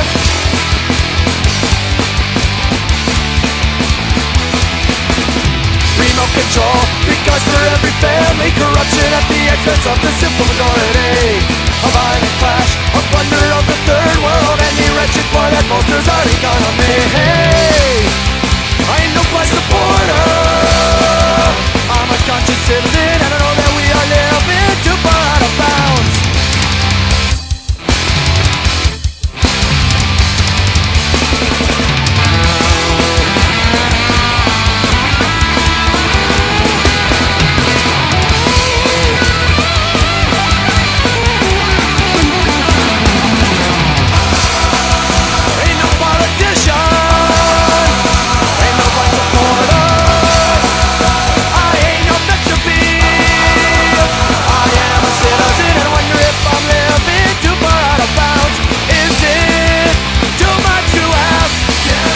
Remote control, because for every family, corruption at the expense of the simple majority. A violent clash, a plunder of the third world, and the wretched war that bolsters our economy. Hey, I ain't no blood supporter, I'm a conscious citizen, and I know that we are living too far out of bounds. Ain't no politician, ain't no blood supporter, I ain't no meant to be. I am a citizen, and I wonder if I'm living too far out of bounds. Is it too much to ask?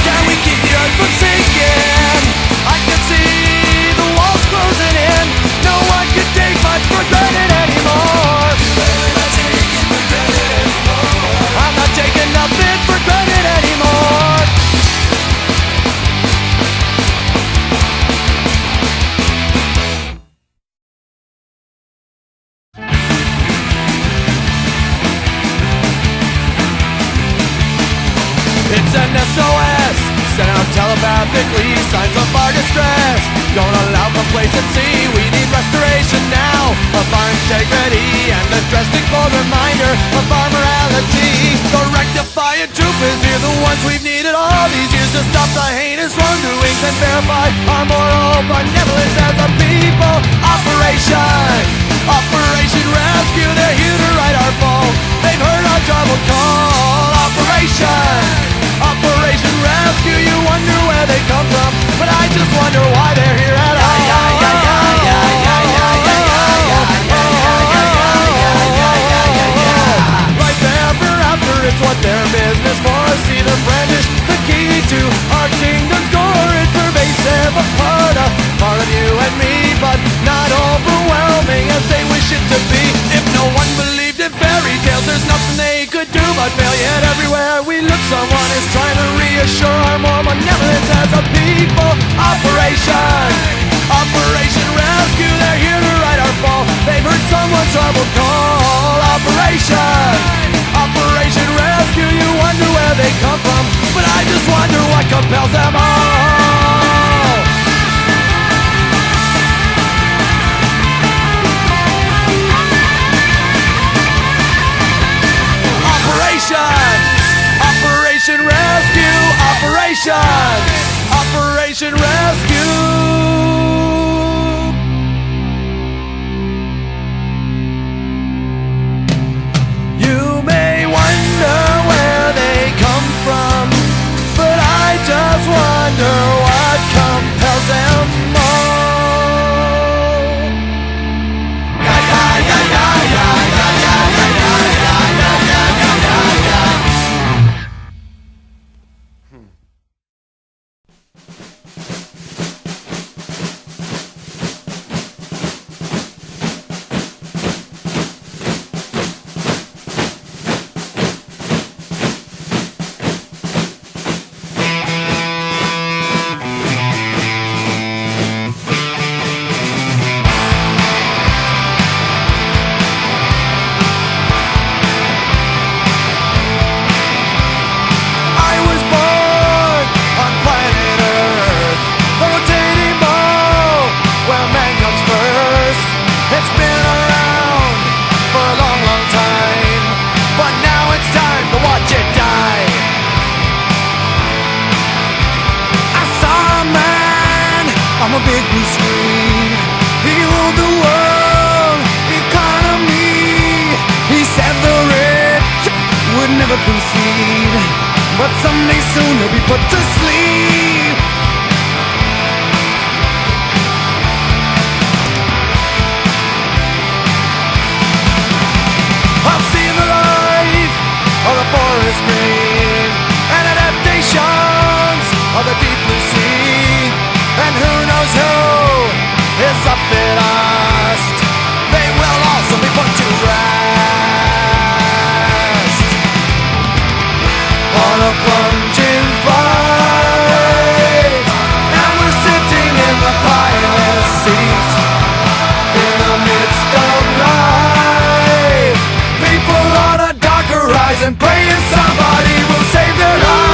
Can we keep the earth from sinking? I can see the walls closing in. No one can take much for granted anymore. I'm not taking nothing for granted anymore. It's an SOS, sent out telepathically, signs of our distress. Don't allow complacency, we need restoration now of our integrity and the drastic bold reminder of our morality. The rectifying truth is here, the ones we've needed all these years to stop the heinous wrongdoings and verify our moral benevolence as a people. Operation Rescue, they're here to right our fall. They've heard our troubled call. Operation Rescue, you wonder where they come from, but I just wonder why they're here at all. Right there forever, it's what their business for. See them brandish the key to our kingdom's door. It's pervasive, a part of you and me, but not overwhelming as they wish it to be. If no one believed in fairy tales, there's nothing they could do but fail. Yet everywhere we look, someone is trying to reassure our more benevolence as a people. Operation Rescue, they're here to right our fall. They've heard someone's troubled call. Operation Rescue, you wonder where they come from, but I just wonder what compels them all. Operation Rescue. You may wonder where they come from, but I just wonder what compels them all. On a big blue screen, he ruled the world economy. He said the rich would never concede, but someday soon he'll be put to sleep. I've seen the life of the forest green and adaptations of the deep blue sea. And who knows who is up at last? They will also be put to rest on a plunging flight. And we're sitting in the pilot's seat in the midst of life. People on a dark horizon praying somebody will save their lives.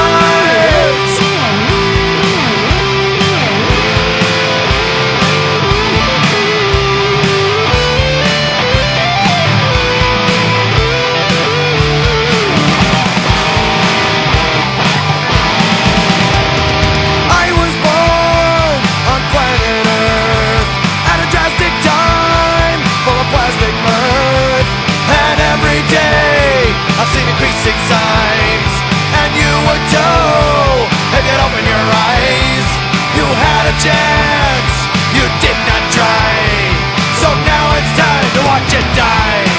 I've seen increasing signs, and you would too if you'd open your eyes. You had a chance, you did not try, so now it's time to watch it die.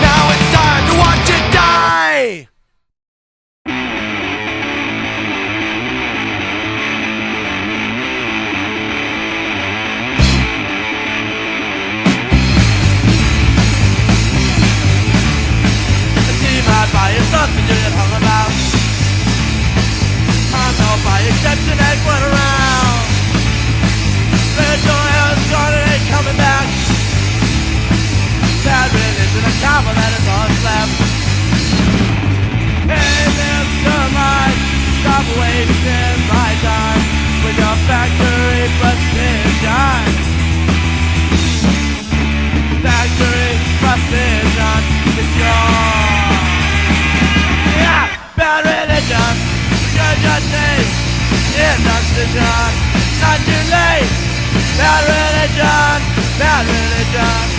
Now it's time to watch it die. Something you get hung about. I know by exception they went around. Red door has gone and ain't coming back. Bad religion, a cowboy that is on left. Hey, Mr. Mike, stop wasting my time with your factory precision. Factory precision is yours. Bad religion, good justice, indecision, not too late. Bad religion, bad religion.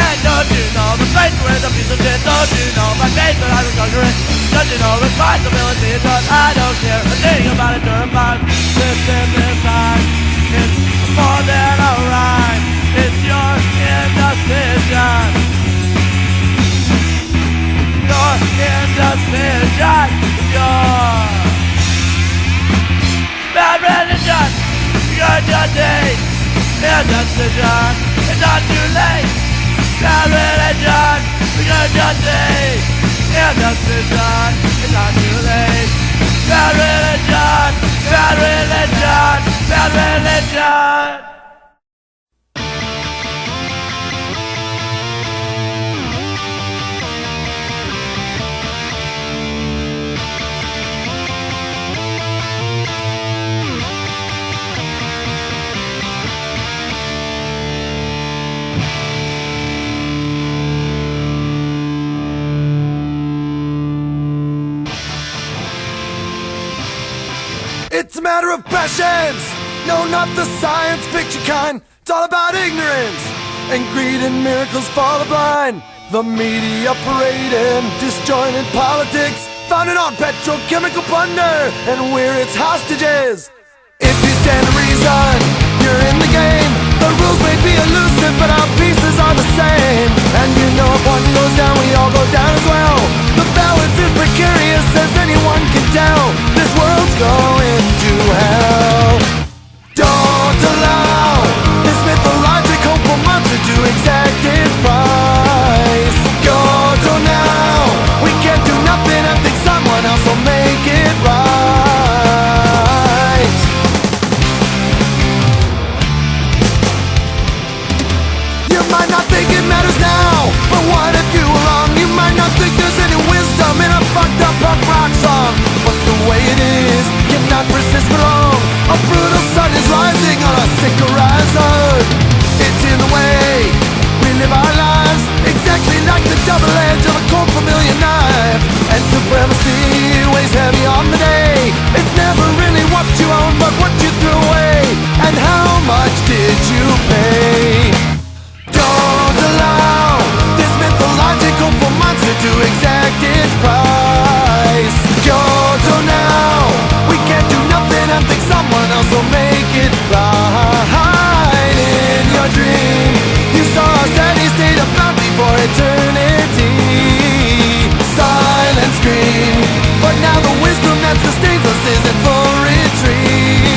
And don't you know the place where the piece of shit? Don't you know my face that I was conquering? Don't you know responsibility is what I don't care a thing about it during my system this time. It's more than a rhyme, it's your indecision. Your indecision, your bad religion. Your justice, indecision. It's not too late. Bad religion, your justice. Indecision, it's not too late. Bad religion, bad religion, bad religion. matter of passions. No, not the science fiction kind. It's all about ignorance and greed, and miracles for the blind. The media parading disjointed politics, founded on petrochemical plunder, and we're its hostages. If you stand to reason, you're in the game. The rules may be elusive, but our pieces are the same. And you know if one goes down, we all go down as well. The balance is precarious, as anyone can tell. This world's going to hell. Don't allow this mythologic hopeful monster to exact its price. Go now, we can't do nothing. I think someone else will make it right. You might not think it matters now, but what if you were wrong? You might not think there's any wisdom in a fucked up punk rock song, but the way it is cannot persist for long. A brutal sun is rising on a sick horizon. It's in the way we live our lives, exactly like the double edge of a cold familiar knife. And supremacy weighs heavy on the day. It's never really what you own, but what you threw away. And how much did you pay? Don't allow this mythological monster to exact its price. Kyoto now, we can't do nothing. I think someone else will make it right. In your dream, you saw a steady state of bounty for eternity. Silent scream, but now the wisdom that sustains us is in full retreat.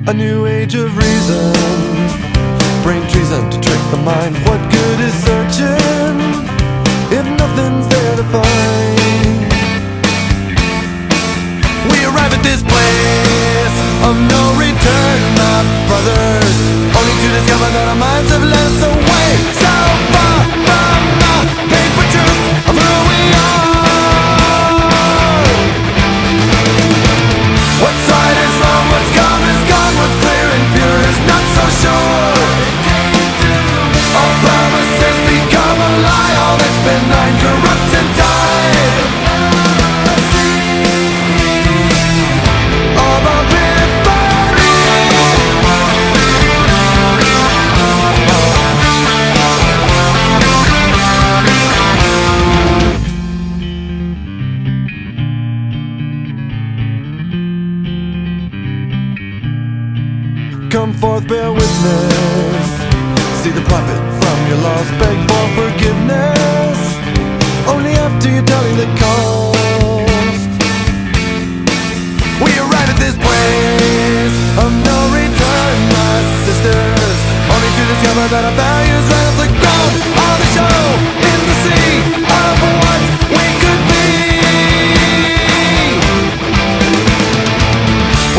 A new age of reason, brain treason to trick the mind. What good is searching if nothing's there to find? We arrive at this place of no return, my brothers, only to discover that our minds have led us away so far from the painful truth of who we are. What's right is wrong, what's gone is gone, what's clear and pure is not so sure. All promises become a lie, all that's benign corrupts in time. Of our periphery. Come forth, bear witness. See the profit from your loss. Beg for forgiveness only after you tally the cost. We arrive at this place of no return, my sisters, only to discover that our values ran us aground on the show in the sea of what we could be.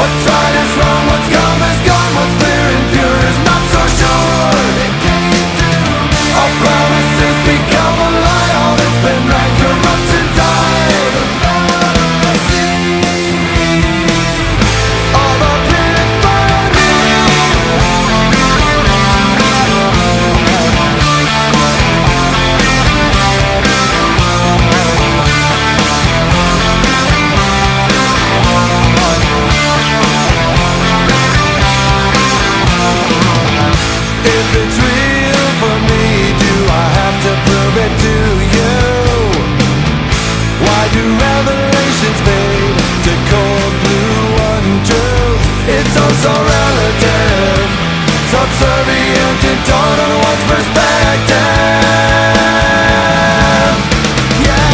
What's right is wrong, what's come is gone, what's clear and pure is not so sure. All promises become a lie, all that's been right corrupts in time. All the if it's real for me, do I have to prove it to you? Why do revelations fade to cold blue untruths? It's all so relative, subservient and torn on one's perspective. Yeah.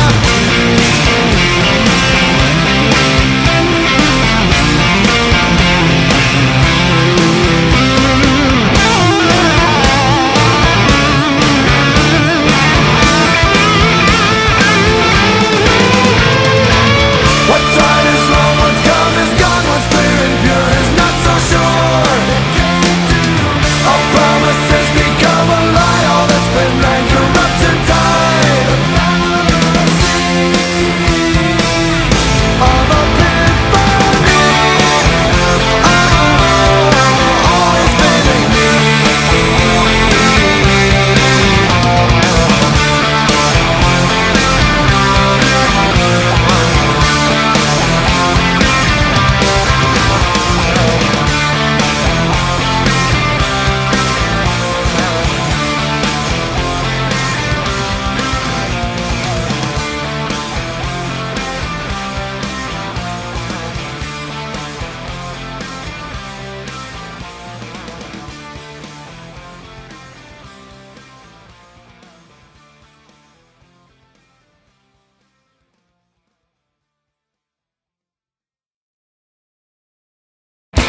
What's right is wrong, what's come is gone, what's clear and pure is not so sure. All promises become a lie, all that's been right corrupts in time. All the periphery, all is failing me.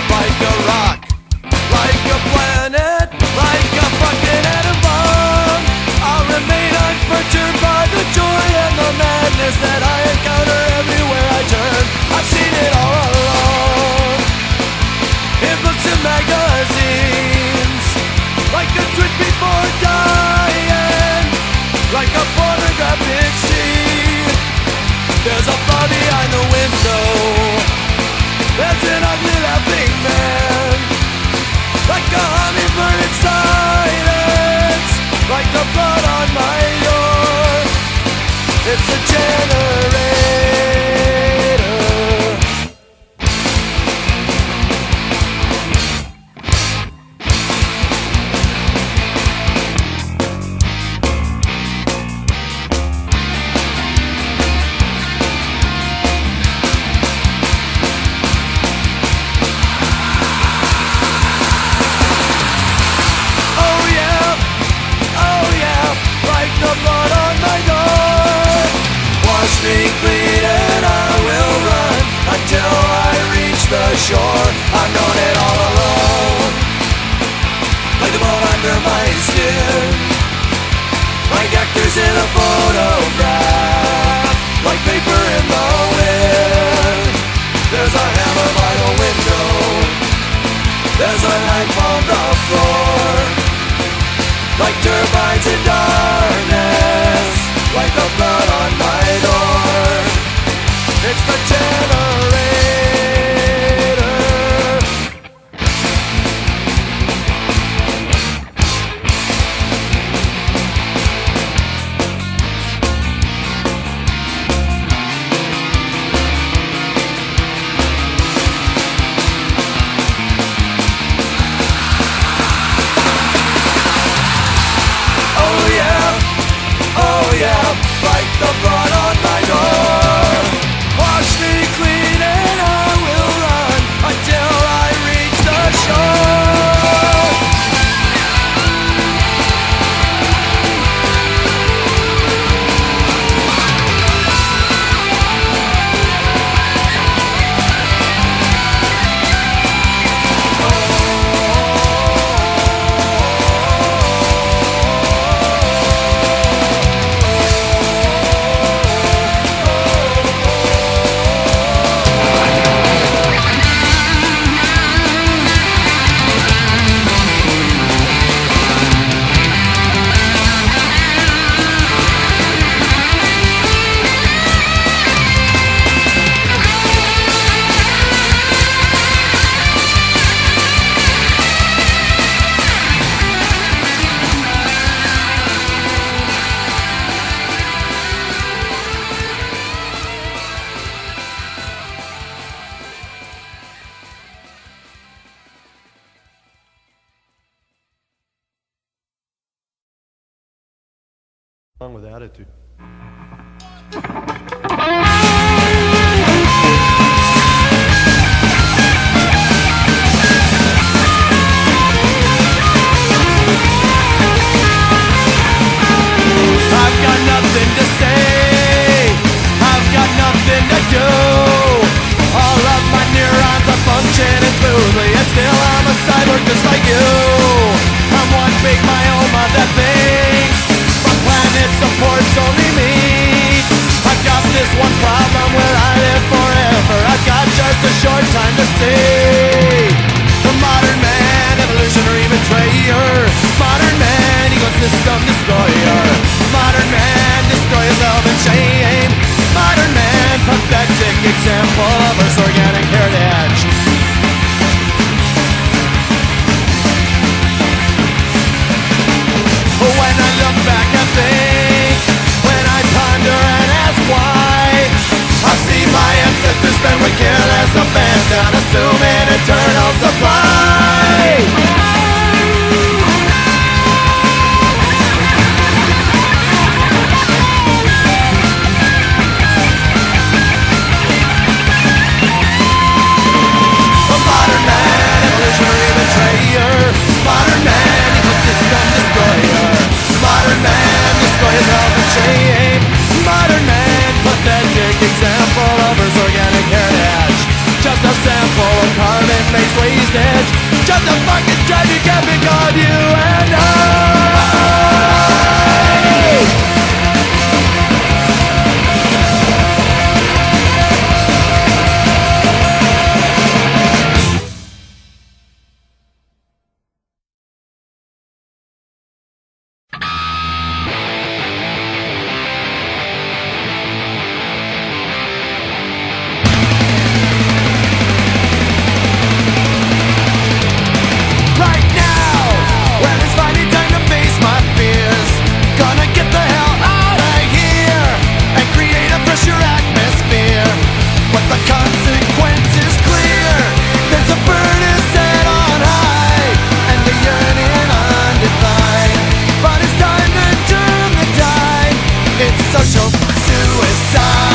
Like a rock, like a planet, like a fucking atom bomb, I'll remain unperturbed by the joy and the madness that I encounter everywhere I turn. I've seen it all along, in books and magazines, like a twitch before dying, like a pornographic scene. There's a bar behind the window, there's an ugly laughing man, like a hummingbird in silence, like the blood on my door. It's a generator. The blood on my door. Wash me clean and I will run until I reach the shore. I've known it all along. like actors in a photograph, like paper in the wind. There's a hammer by the window, there's a knife on the floor, like turbines in darkness, like the blood on my door. It's the generator. Oh yeah, like the blood on my door. Wash me clean and I will run until I reach the shore. Song with attitude. I've got nothing to say, I've got nothing to do. All of my neurons are functioning smoothly, and still I'm a cyborg just like you. I'm one big myoma that thinks my planet supports only me. I've got this one problem, will I live forever? I've got just a short time to see. The modern man, evolutionary betrayer. Modern man, ecosystem destroyer. Modern man, destroy yourself in shame. Modern man, pathetic example of Earth's organic heritage. When I look back and think, when I ponder and ask why, I see my ancestors spend with careless abandon, assuming eternal supply. Modern man, evolutionary betrayer. Modern man, ecosystem destroyer. Modern man, destroy yourself in shame. Modern man, pathetic example of Earth's organic heritage. Just a sample of carbon-based wastage. Just a fucking tragic epic of you and I. Right now, when it's finally time to face my fears, gonna get the hell out of here and create a fresher atmosphere. But the consequence is clear. There's a burden set on high and the yearning undefined. But it's time to turn the tide. It's social suicide.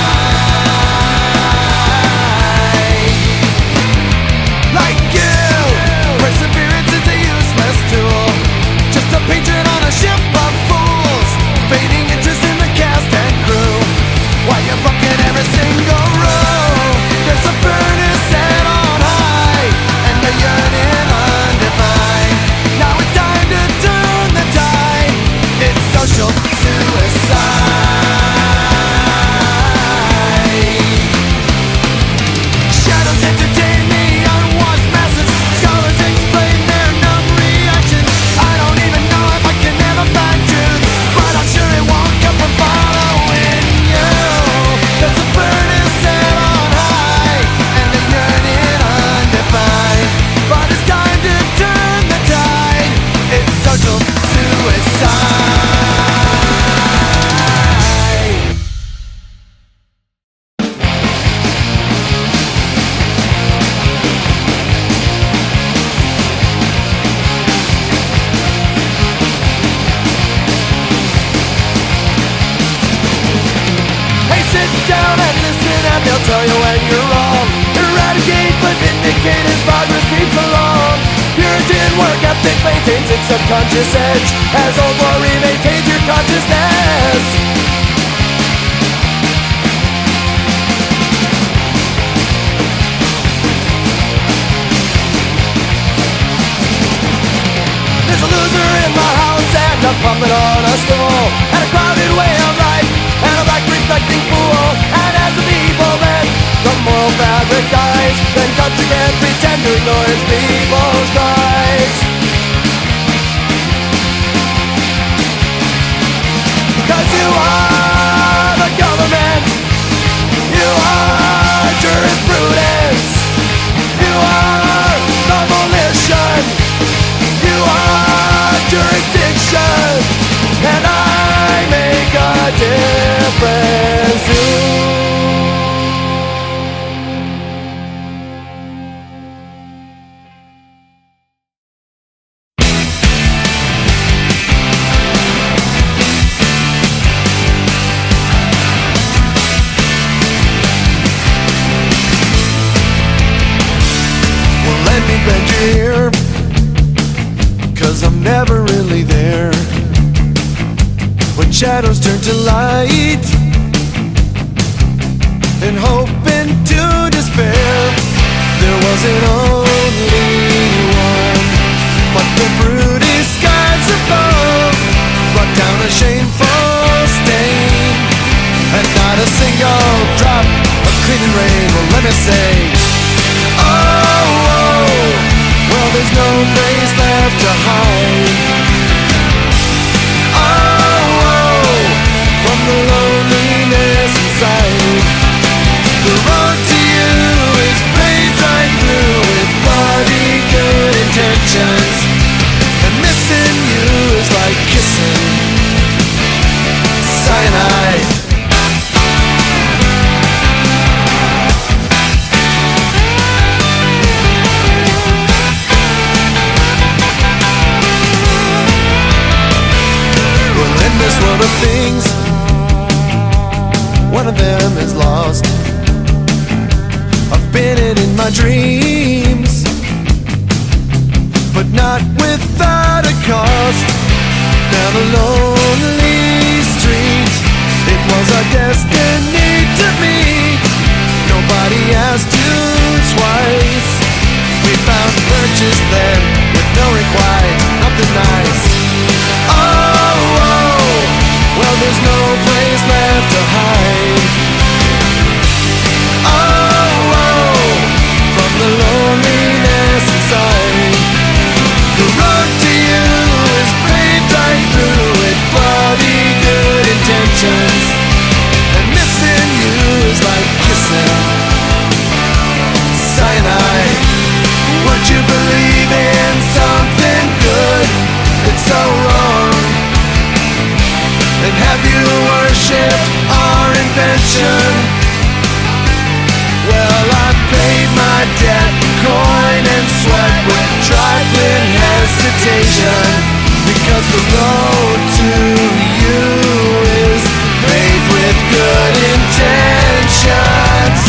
Like you, perseverance is a useless tool, just a patron on a ship of fools. and work ethic maintains its subconscious edge, as old glory maintains your consciousness. There's a loser in my house and I'm pumping on a stool, and a crowded way of life, and a black reflecting fool. And as the people bend, the moral fabric dies, then country can't pretend to ignore its people's cries. 'Cause you are the government, you are jurisprudence, you are the volition, you are jurisdiction, and I make a difference too. Well, let me bend your ear, 'cause I'm never really there. When shadows turn to light and hope into despair, there wasn't only one, but the broody skies above brought down a shameful stain, and not a single drop of cleaning rain. Well, let me say, oh, oh, well, there's no place left to hide. From the loneliness inside, the road to you is paved right through with bloody good intentions, and missing you is like kissing cyanide. Well, in this world of things, one of them is lost. I've been in my dreams, but not without a cost. Down a lonely street, it was our destiny to meet. Nobody asked you twice. We found purchase then with no required, nothing nice. Oh, oh, well, there's no place left to hide. Oh, oh, from the loneliness inside, the road to you is paved right through with bloody good intentions, and missing you is like kissing cyanide. Would you believe in something good? It's so wrong. And have you worshipped our invention? Well, I paid my debt, coin and sweat, with trifling hesitation, because the road to you is paved with good intentions.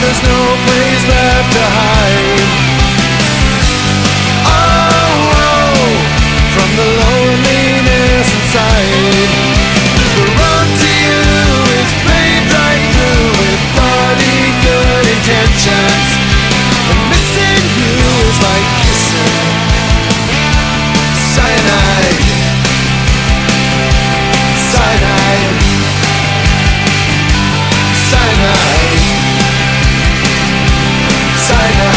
There's no place left to hide. Oh, oh, from the loneliness inside, the road to you is paved right through with bloody good intentions, and missing you is like kissing cyanide. Cyanide. Cyanide. Cyanide.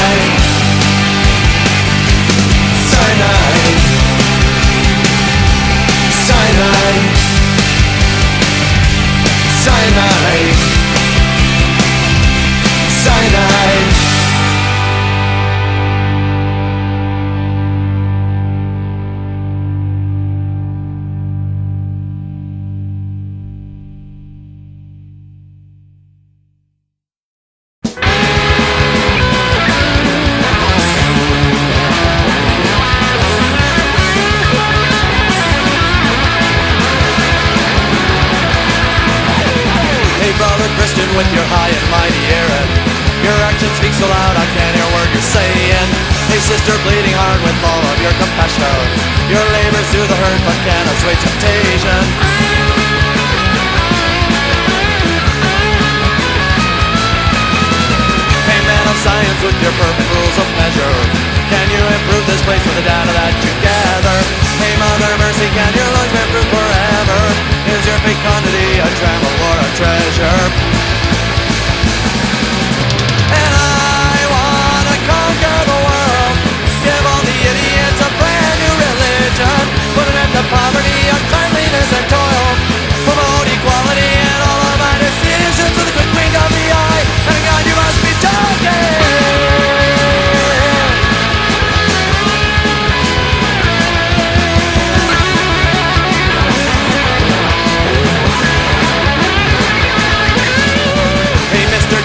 sister bleeding heart with all of your compassion. Your labors through the hurt but can't assuage temptation. Hey man of science with your perfect rules of measure, can you improve this place with the data that you gather? Hey Mother Mercy, can your lungs be improved forever? Is your fecundity a tremble or a treasure? And I wanna conquer the world, give all the idiots a brand new religion, put an end to poverty, uncleanliness and toil, promote equality in all of my decisions with a quick wink of the eye, and God you must be joking.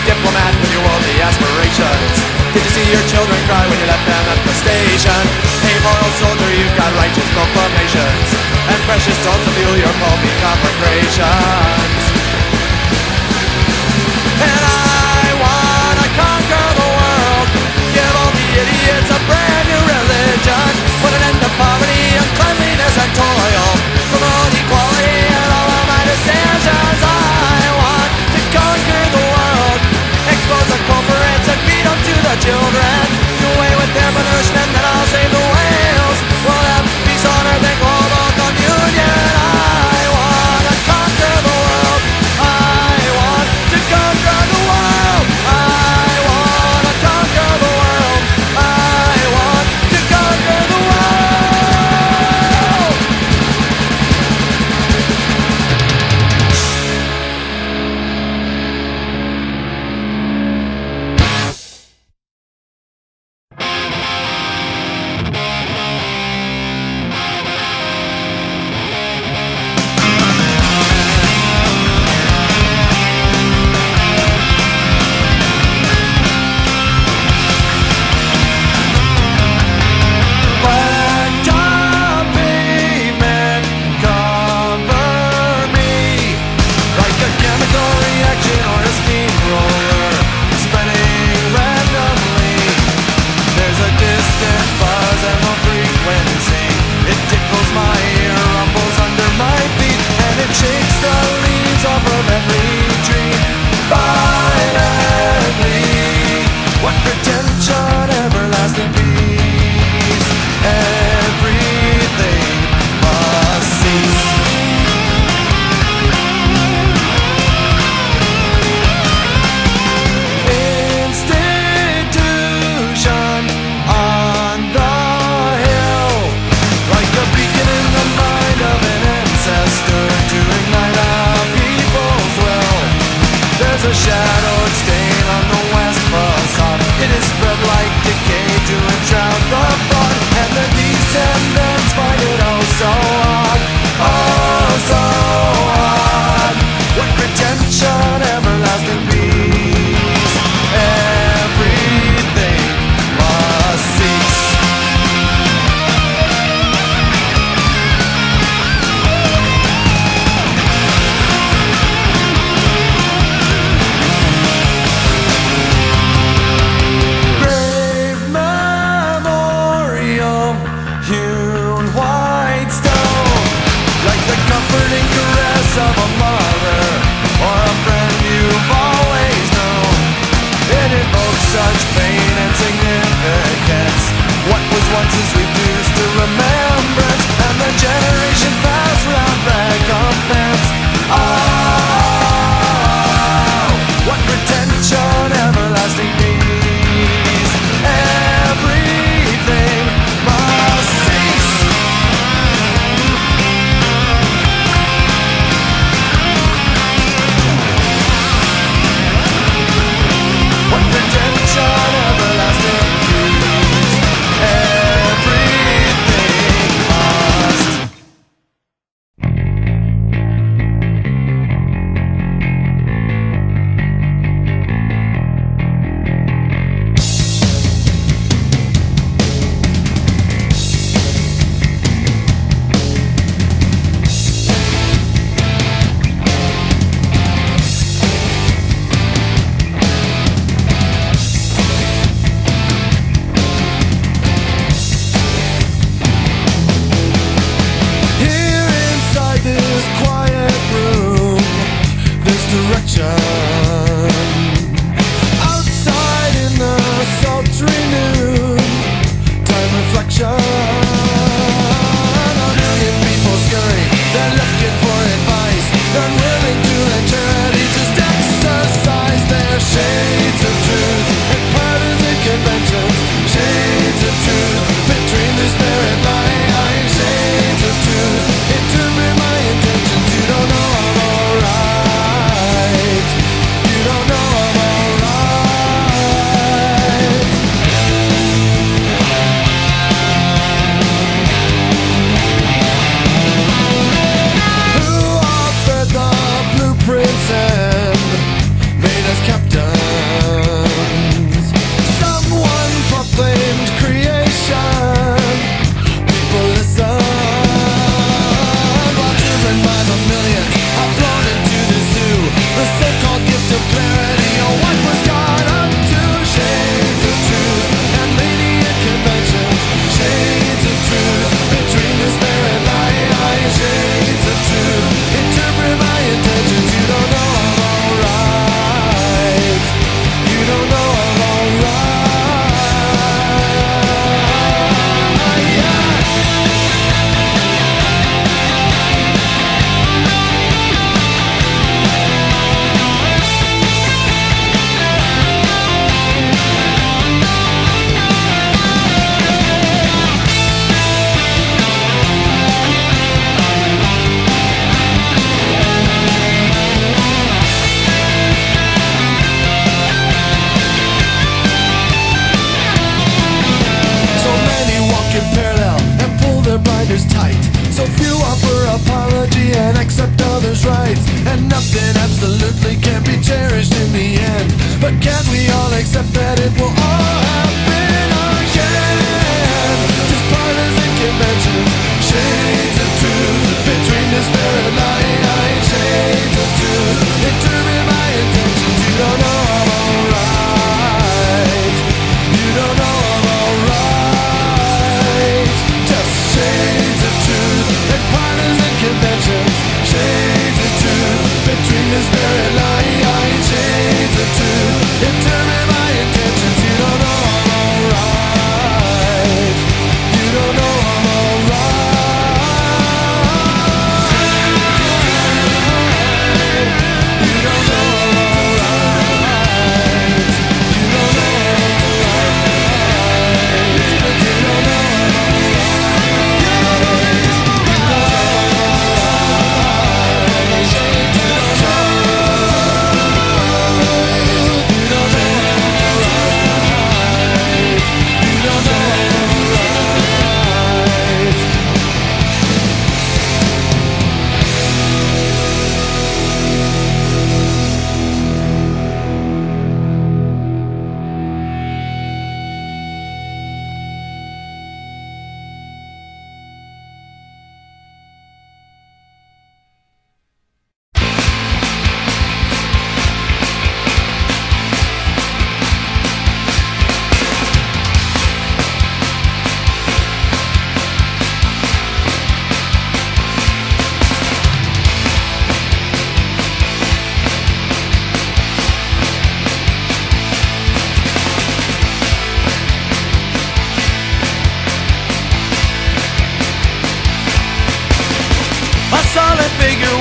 Diplomat with your worldly aspirations, did you see your children cry when you left them at the station? Hey moral soldier, you've got righteous proclamations and precious stones to fuel your pulpy conflagrations. And I wanna conquer the world, give all the idiots a brand new religion, put an end to poverty, uncleanliness and toil, promote equality in all of my decisions. I want to conquer the world, expose the culprits and feed them to the children, do away with their punishment, then I'll save the whales. We'll have peace on earth and global communion. I wanna conquer the world, I want to conquer the world, I wanna conquer the world, I want to conquer the world.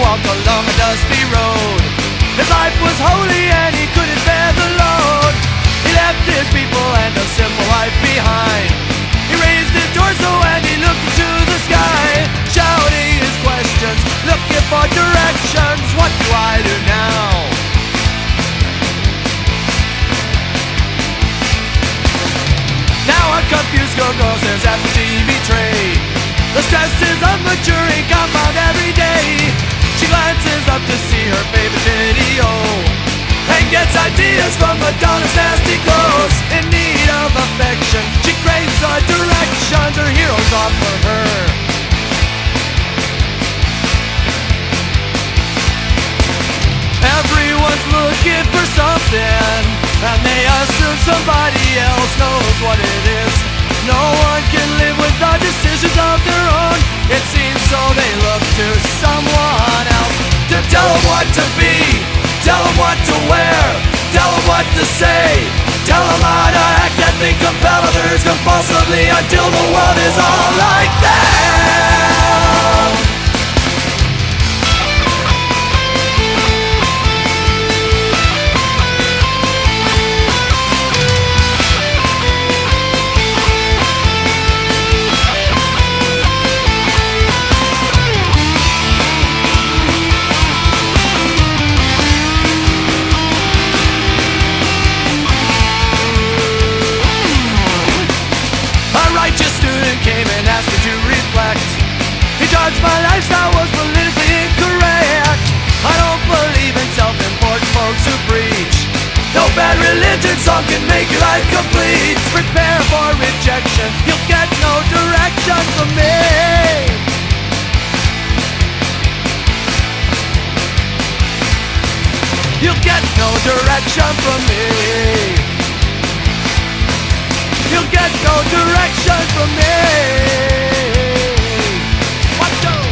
walked along a dusty road. His life was holy and he couldn't bear the load. He left his people and a simple life behind. He raised his torso and he looked into the sky, shouting his questions, looking for directions. What do I do now? Now a confused girl stares at the TV tray. The stresses of maturing compound every day. She glances up to see her favorite video and gets ideas from Madonna's nasty clothes. In need of affection, she craves the directions her heroes offer her. Everyone's looking for something, and they assume somebody else knows what it is. No one can live without decisions of their own. It seems so they look to someone else to tell them what to be, tell them what to wear, tell them what to say, tell them how to act and think, compel others compulsively until the world is all like them. Came and asked me to reflect. He judged my lifestyle was politically incorrect. I don't believe in self-important folks who preach no bad religion song can make your life complete. Prepare for rejection, you'll get no direction from me. You'll get no direction from me. You'll get no direction from me. Watch out!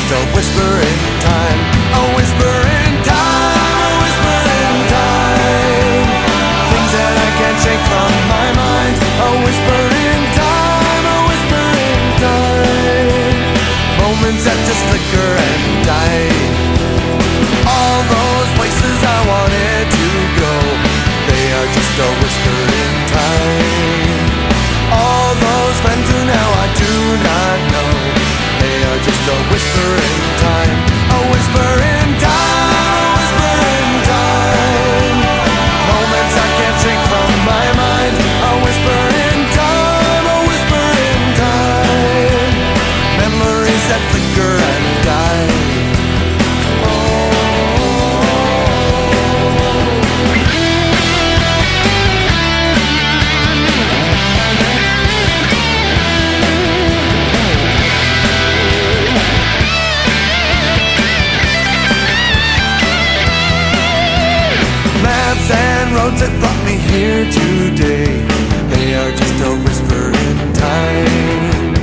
just a whisper in time, a whisper in time, a whisper in time. Things that I can't shake from my mind, a whisper in time, a whisper in time. Moments that just flicker and die. All those places I wanted to go, they are just a whisper in time. All those friends who now I do not know, they are just a whisper in time, a whisper in time, a whisper in time. Moments I can't shake from my mind, a whisper in time, a whisper in time. Memories that flicker and die. And roads that brought me here today, they are just a whisper in time.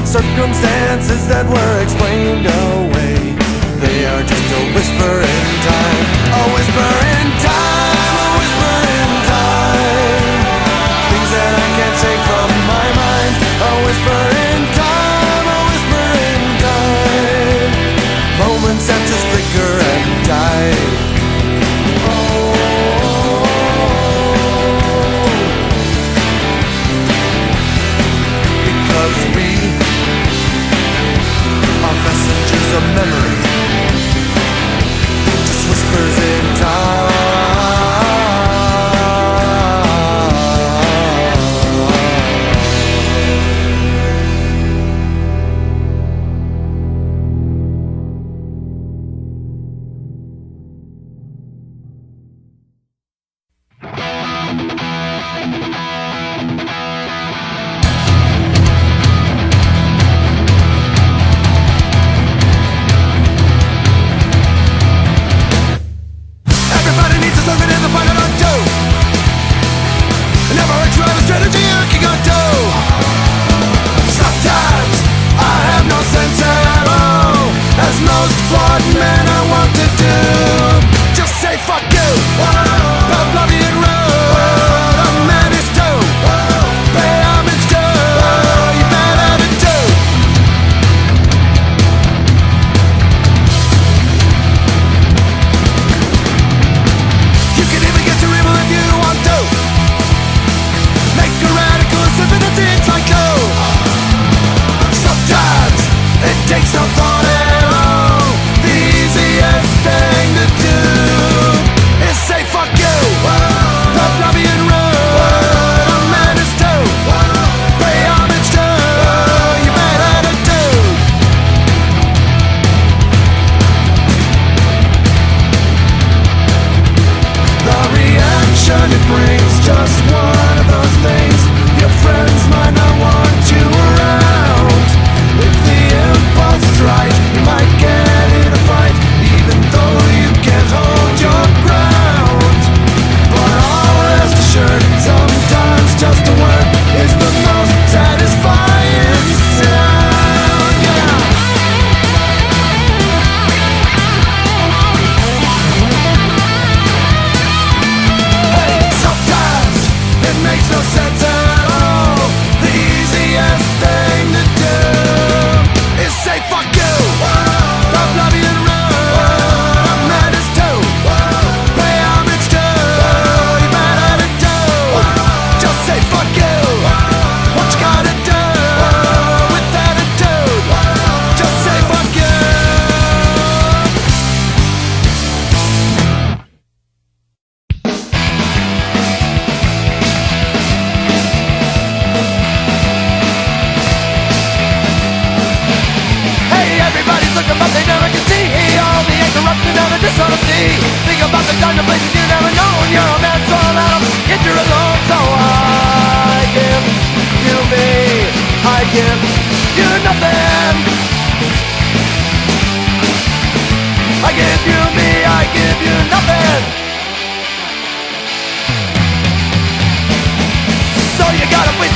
Circumstances that were explained away, they are just a whisper in time, a whisper in time, a whisper in time. Things that I can't shake from my mind, a whisper in time, a whisper in time. Moments that just flicker and die. Messengers of memory, just whispers in time.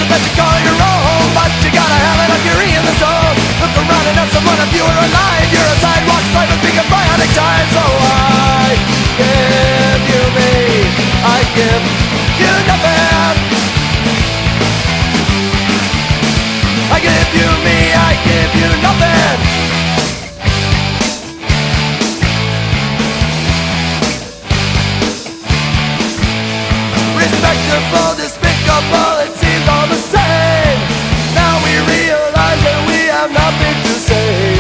that you call your own, but you gotta have it if you're in the zone. Look around and ask someone if you were alive. You're a time. So I give you me, I give you nothing. I give you me, I give you nothing. Respectable, despicable, it seems all the same. Now we realize that we have nothing to say.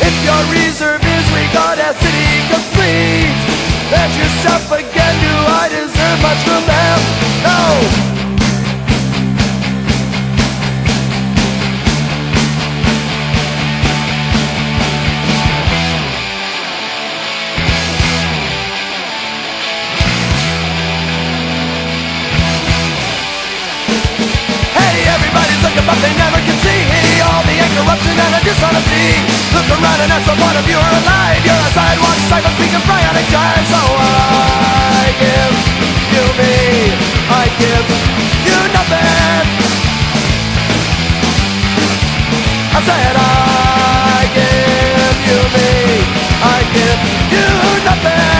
If your reserve is regarded as city complete, ask yourself again, do I deserve much from them? No! But they never can see all the corruption and the dishonesty. Look around and ask someone if you're alive. You're a sidewalk cycle speaking bionic jive. So I give you me, I give you nothing. I said I give you me, I give you nothing.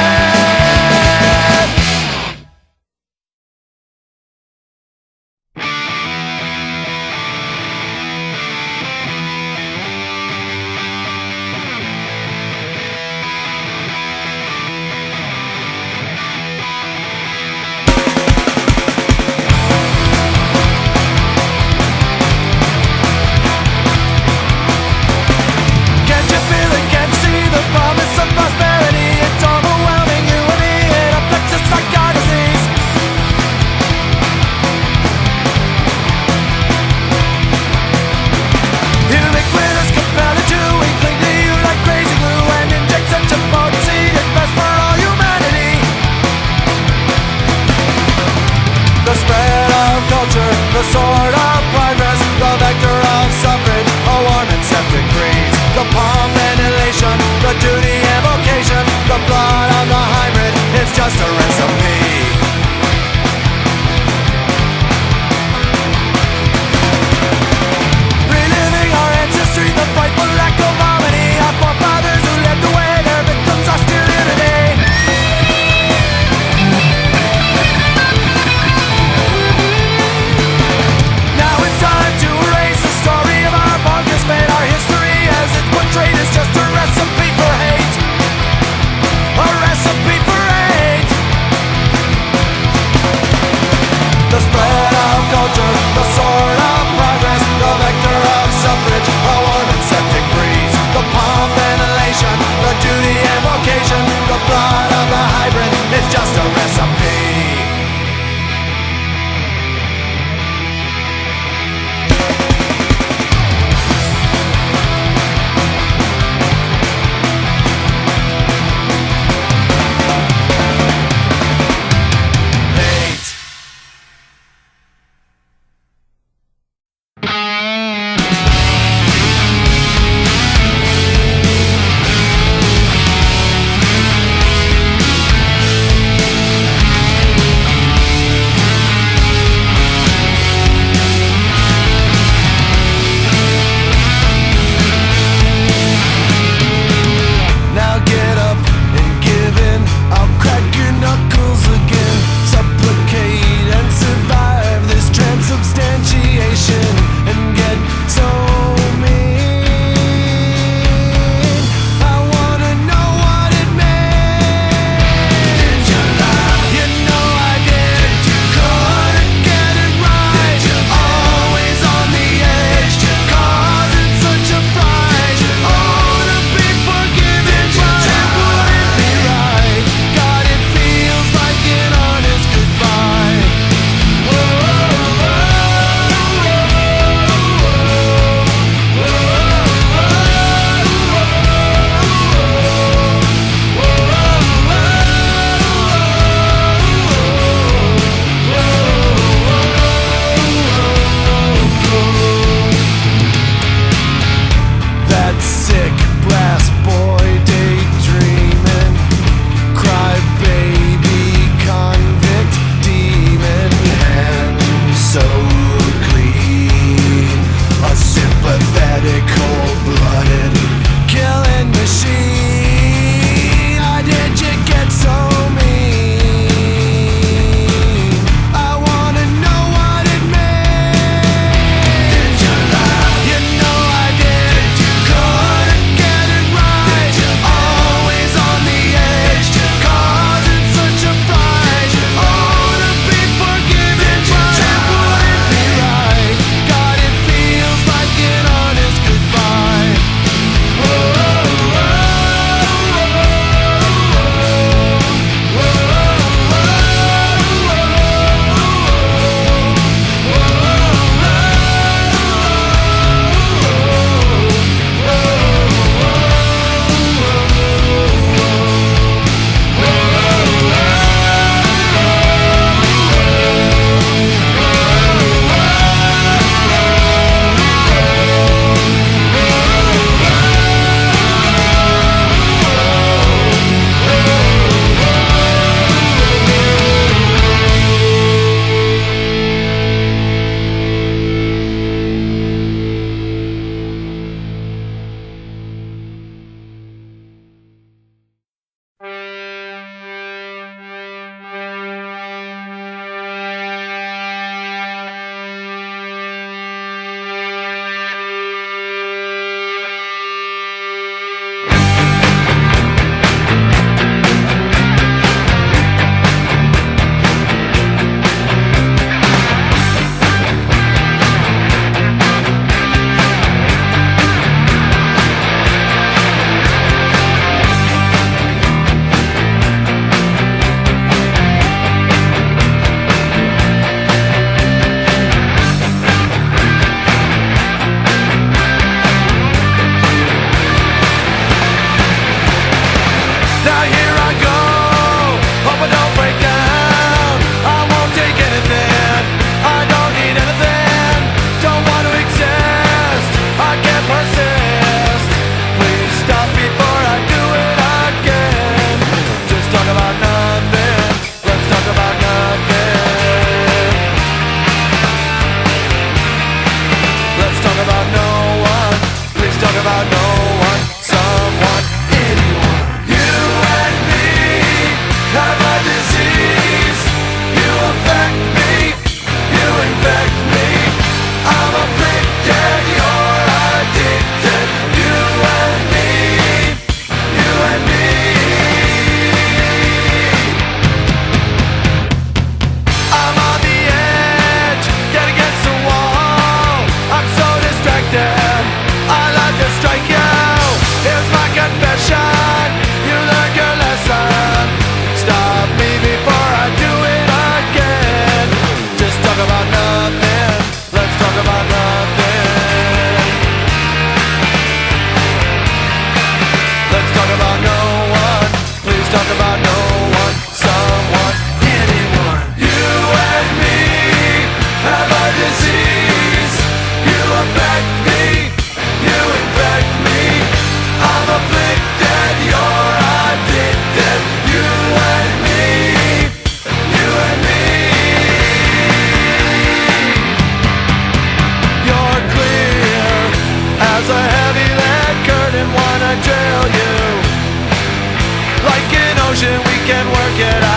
can work it